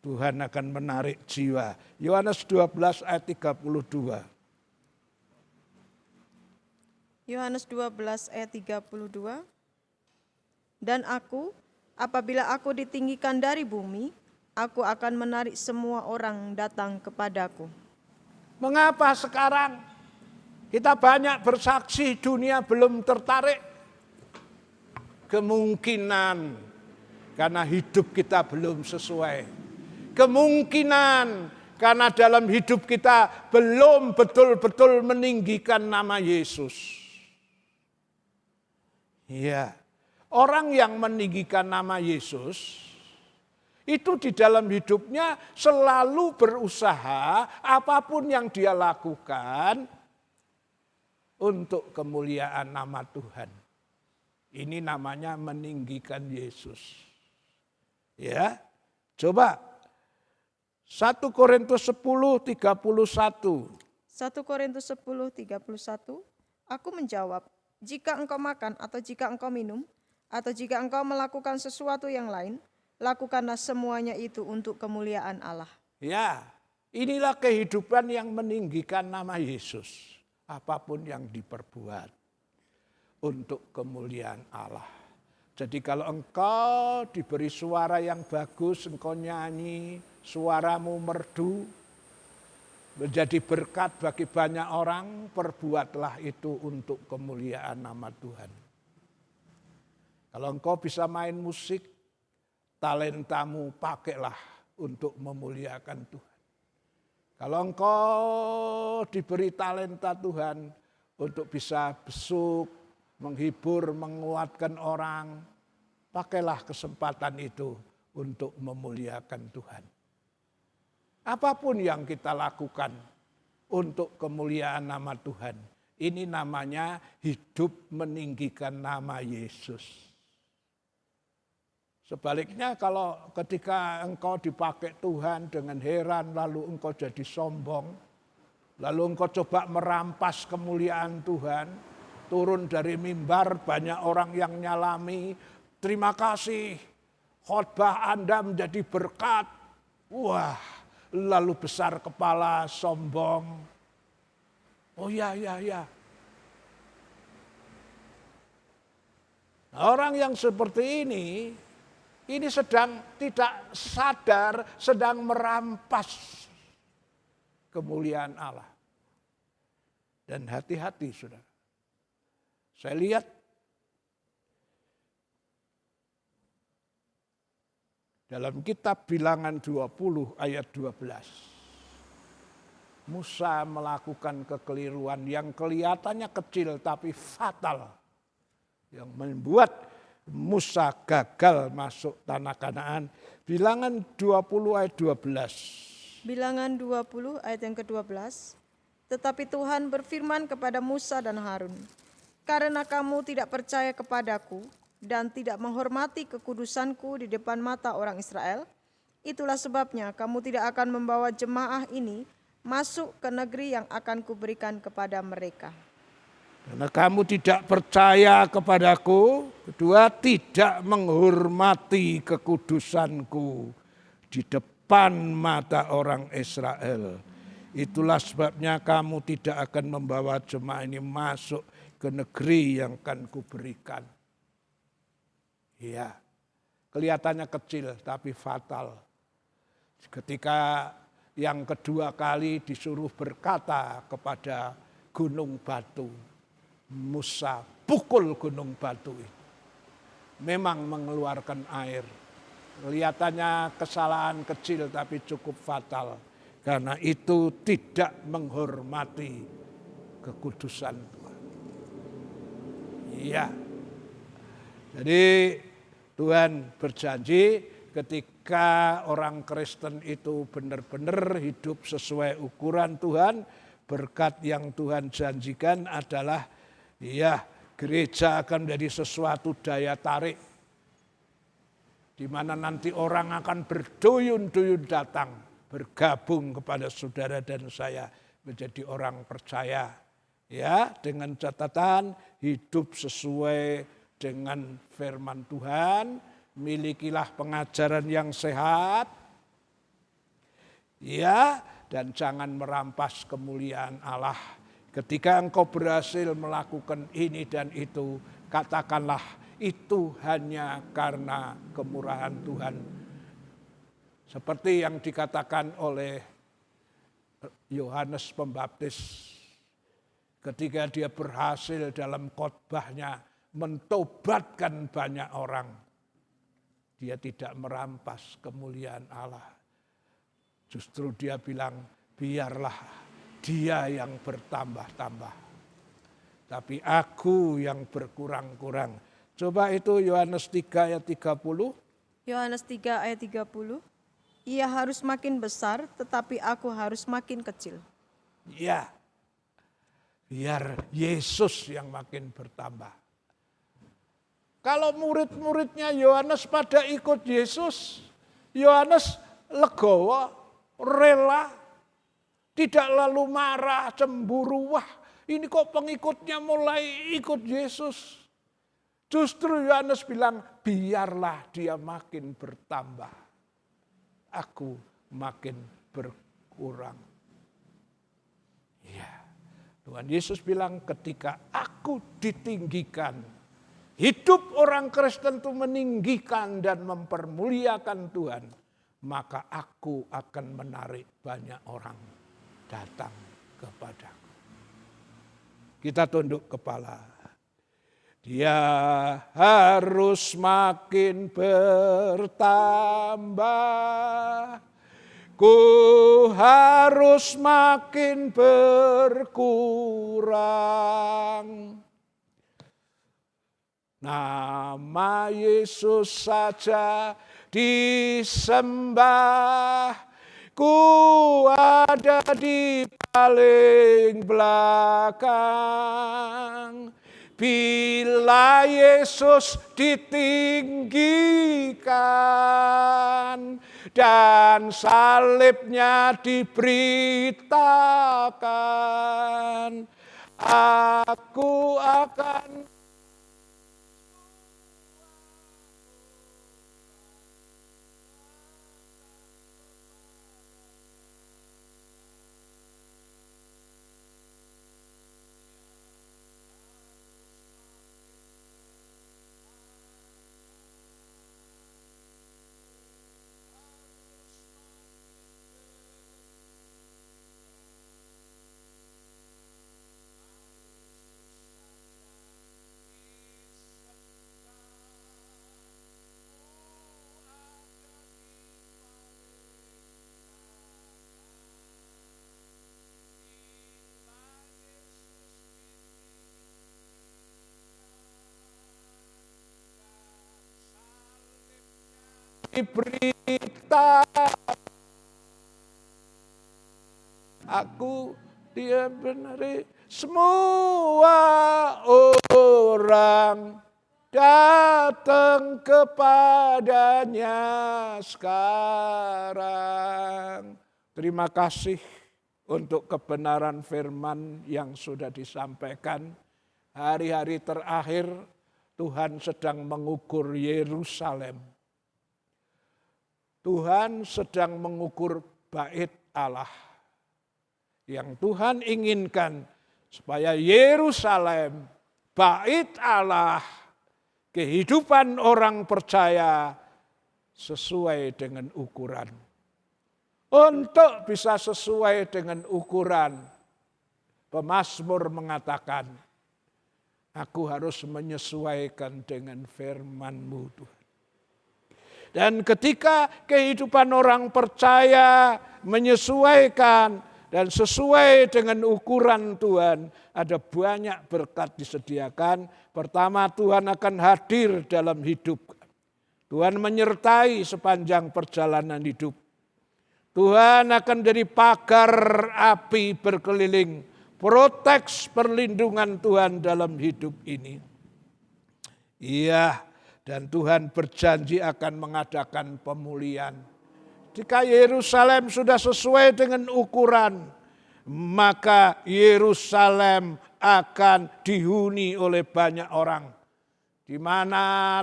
Tuhan akan menarik jiwa. Yohanes 12 ayat 32. Yohanes 12 ayat 32. Dan aku, apabila aku ditinggikan dari bumi, aku akan menarik semua orang datang kepadaku. Mengapa sekarang kita banyak bersaksi dunia belum tertarik? Kemungkinan karena hidup kita belum sesuai. Kemungkinan karena dalam hidup kita belum betul-betul meninggikan nama Yesus. Iya. Orang yang meninggikan nama Yesus itu di dalam hidupnya selalu berusaha apapun yang dia lakukan untuk kemuliaan nama Tuhan. Ini namanya meninggikan Yesus. Ya, coba 1 Korintus 10:31. 1 Korintus 10:31. Aku menjawab, jika engkau makan atau jika engkau minum, atau jika engkau melakukan sesuatu yang lain, lakukanlah semuanya itu untuk kemuliaan Allah. Ya, inilah kehidupan yang meninggikan nama Yesus. Apapun yang diperbuat untuk kemuliaan Allah. Jadi kalau engkau diberi suara yang bagus, engkau nyanyi, suaramu merdu, menjadi berkat bagi banyak orang, perbuatlah itu untuk kemuliaan nama Tuhan. Kalau engkau bisa main musik, talentamu pakailah untuk memuliakan Tuhan. Kalau engkau diberi talenta Tuhan untuk bisa besuk, menghibur, menguatkan orang, pakailah kesempatan itu untuk memuliakan Tuhan. Apapun yang kita lakukan untuk kemuliaan nama Tuhan, ini namanya hidup meninggikan nama Yesus. Sebaliknya kalau ketika engkau dipakai Tuhan dengan heran, lalu engkau jadi sombong, lalu engkau coba merampas kemuliaan Tuhan, turun dari mimbar, banyak orang yang nyalami, terima kasih, khotbah Anda menjadi berkat. Wah, lalu besar kepala, sombong. Oh ya. Orang yang seperti ini sedang tidak sadar, sedang merampas kemuliaan Allah. Dan hati-hati, saudara. Saya lihat dalam kitab Bilangan 20 ayat 12. Musa melakukan kekeliruan yang kelihatannya kecil tapi fatal. Yang membuat Musa gagal masuk tanah Kanaan. Bilangan 20 ayat 12. Bilangan 20 ayat yang ke-12. Tetapi Tuhan berfirman kepada Musa dan Harun, karena kamu tidak percaya kepadaku dan tidak menghormati kekudusanku di depan mata orang Israel, itulah sebabnya kamu tidak akan membawa jemaah ini masuk ke negeri yang akan kuberikan kepada mereka. Karena kamu tidak percaya kepadaku, kedua tidak menghormati kekudusanku di depan mata orang Israel. Itulah sebabnya kamu tidak akan membawa jemaah ini masuk ke negeri yang akan kuberikan. Iya, kelihatannya kecil tapi fatal. Ketika yang kedua kali disuruh berkata kepada gunung batu, Musa pukul gunung batu itu. Memang mengeluarkan air. Kelihatannya kesalahan kecil tapi cukup fatal. Karena itu tidak menghormati kekudusan Tuhan. Iya. Jadi Tuhan berjanji ketika orang Kristen itu benar-benar hidup sesuai ukuran Tuhan, berkat yang Tuhan janjikan adalah gereja akan menjadi sesuatu daya tarik. Di mana nanti orang akan berduyun-duyun datang, bergabung kepada saudara dan saya menjadi orang percaya. Ya, dengan catatan hidup sesuai dengan firman Tuhan, milikilah pengajaran yang sehat. Ya, dan jangan merampas kemuliaan Allah. Ketika engkau berhasil melakukan ini dan itu, katakanlah itu hanya karena kemurahan Tuhan. Seperti yang dikatakan oleh Yohanes Pembaptis. Ketika dia berhasil dalam khotbahnya mentobatkan banyak orang. Dia tidak merampas kemuliaan Allah. Justru dia bilang, biarlah dia yang bertambah-tambah, tapi aku yang berkurang-kurang. Coba itu Yohanes 3 ayat 30. Yohanes 3 ayat 30. Ia harus makin besar, tetapi aku harus makin kecil. Ya, biar Yesus yang makin bertambah. Kalau murid-muridnya Yohanes pada ikut Yesus, Yohanes legowo, rela, tidak lalu marah, cemburu. Wah, ini kok pengikutnya mulai ikut Yesus. Justru Yohanes bilang, biarlah dia makin bertambah. Aku makin berkurang. Ya, Tuhan Yesus bilang ketika aku ditinggikan, hidup orang Kristen itu meninggikan dan mempermuliakan Tuhan, maka aku akan menarik banyak orang datang kepadaku. Kita tunduk kepala. Dia harus makin bertambah. Ku harus makin berkurang. Nama Yesus saja disembah. Ku ada di paling belakang. Bila Yesus ditinggikan dan salibnya diberitakan, aku akan berita. Aku dia benari semua orang datang kepadanya sekarang. Terima kasih untuk kebenaran firman yang sudah disampaikan. Hari-hari terakhir Tuhan sedang mengukur Yerusalem. Tuhan sedang mengukur bait Allah. Yang Tuhan inginkan supaya Yerusalem, bait Allah, kehidupan orang percaya sesuai dengan ukuran. Untuk bisa sesuai dengan ukuran, pemazmur mengatakan, aku harus menyesuaikan dengan firman-Mu Tuhan. Dan ketika kehidupan orang percaya menyesuaikan dan sesuai dengan ukuran Tuhan, ada banyak berkat disediakan. Pertama, Tuhan akan hadir dalam hidup. Tuhan menyertai sepanjang perjalanan hidup. Tuhan akan jadi pagar api berkeliling, proteks perlindungan Tuhan dalam hidup ini. Iya, dan Tuhan berjanji akan mengadakan pemulihan. Jika Yerusalem sudah sesuai dengan ukuran, maka Yerusalem akan dihuni oleh banyak orang. Di mana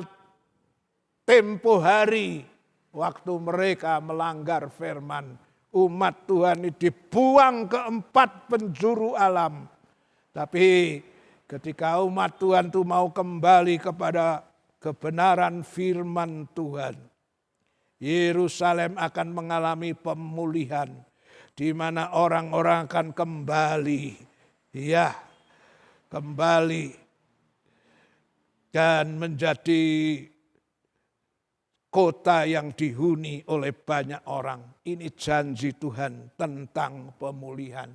tempo hari waktu mereka melanggar firman, umat Tuhan ini dibuang ke 4 penjuru alam. Tapi ketika umat Tuhan itu mau kembali kepada kebenaran firman Tuhan, Yerusalem akan mengalami pemulihan, di mana orang-orang akan kembali, ya, kembali dan menjadi kota yang dihuni oleh banyak orang. Ini janji Tuhan tentang pemulihan.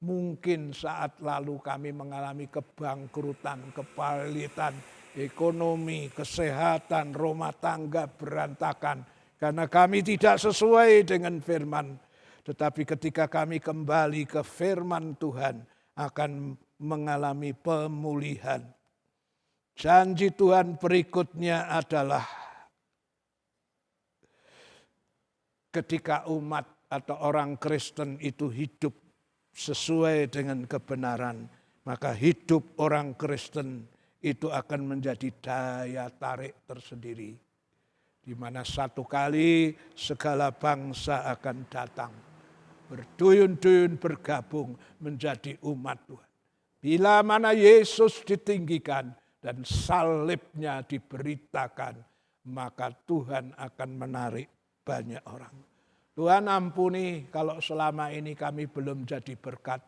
Mungkin saat lalu kami mengalami kebangkrutan, kepalitan, ekonomi, kesehatan, rumah tangga berantakan. Karena kami tidak sesuai dengan firman. Tetapi ketika kami kembali ke firman Tuhan, akan mengalami pemulihan. Janji Tuhan berikutnya adalah ketika umat atau orang Kristen itu hidup sesuai dengan kebenaran, maka hidup orang Kristen itu akan menjadi daya tarik tersendiri. Di mana satu kali segala bangsa akan datang, berduyun-duyun bergabung menjadi umat Tuhan. Bila mana Yesus ditinggikan dan salibnya diberitakan, maka Tuhan akan menarik banyak orang. Tuhan ampuni kalau selama ini kami belum jadi berkat.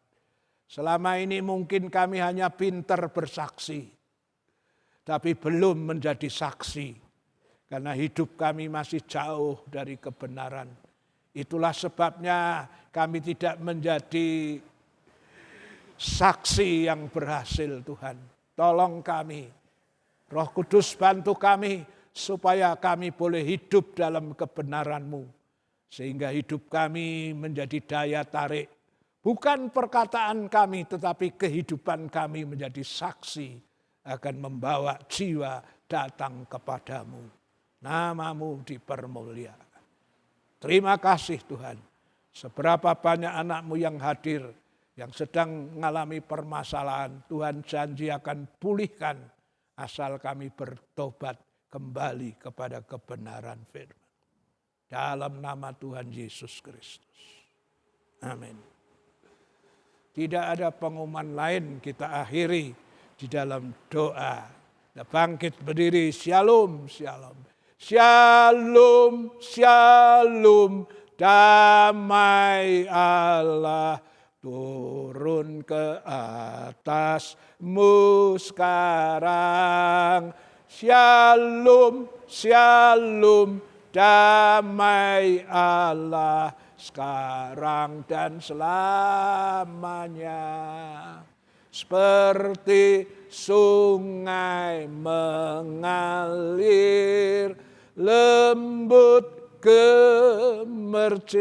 Selama ini mungkin kami hanya pintar bersaksi, tapi belum menjadi saksi. Karena hidup kami masih jauh dari kebenaran. Itulah sebabnya kami tidak menjadi saksi yang berhasil Tuhan. Tolong kami, Roh Kudus bantu kami supaya kami boleh hidup dalam kebenaran-Mu. Sehingga hidup kami menjadi daya tarik. Bukan perkataan kami tetapi kehidupan kami menjadi saksi akan membawa jiwa datang kepadamu. Nama-Mu dipermuliakan. Terima kasih Tuhan. Seberapa banyak anak-Mu yang hadir, yang sedang mengalami permasalahan, Tuhan janji akan pulihkan asal kami bertobat kembali kepada kebenaran firman. Dalam nama Tuhan Yesus Kristus. Amin. Tidak ada pengumuman lain, kita akhiri di dalam doa. Kita bangkit berdiri, shalom, shalom. Shalom, shalom, damai Allah turun ke atasmu sekarang. Shalom, shalom, damai Allah sekarang dan selamanya. Seperti sungai mengalir lembut gemercik,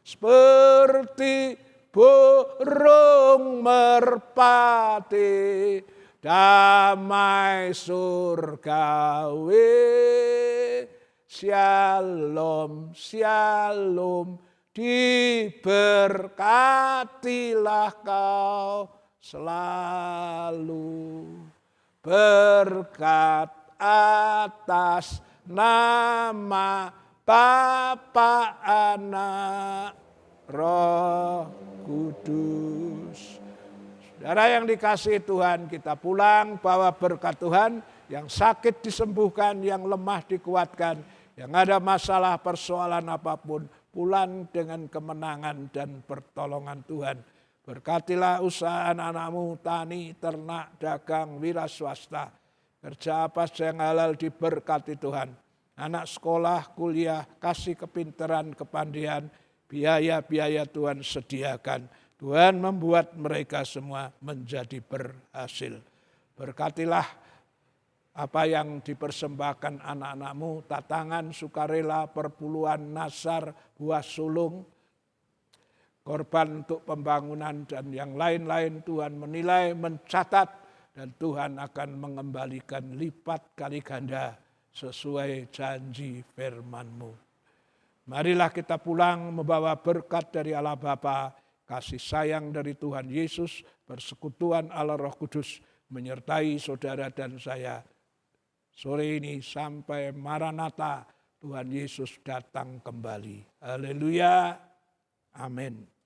seperti burung merpati, damai surgawi. Shalom, shalom, diberkatilah kau selalu. Berkat atas nama Bapa, Anak, Roh Kudus. Saudara yang dikasihi Tuhan, kita pulang bawa berkat Tuhan. Yang sakit disembuhkan, yang lemah dikuatkan. Yang ada masalah persoalan apapun, pulang dengan kemenangan dan pertolongan Tuhan. Berkatilah usaha anak-anakmu, tani, ternak, dagang, wira swasta. Kerja apa yang halal diberkati Tuhan. Anak sekolah, kuliah, kasih kepintaran, kepandaian, biaya-biaya Tuhan sediakan. Tuhan membuat mereka semua menjadi berhasil. Berkatilah apa yang dipersembahkan anak-anakmu, tatangan, sukarela, perpuluhan, nasar, buah sulung, korban untuk pembangunan dan yang lain-lain. Tuhan menilai, mencatat, dan Tuhan akan mengembalikan lipat kali ganda sesuai janji firman-Mu. Marilah kita pulang membawa berkat dari Allah Bapa, kasih sayang dari Tuhan Yesus, persekutuan Allah Roh Kudus menyertai saudara dan saya sore ini sampai Maranatha, Tuhan Yesus datang kembali. Haleluya. Amin.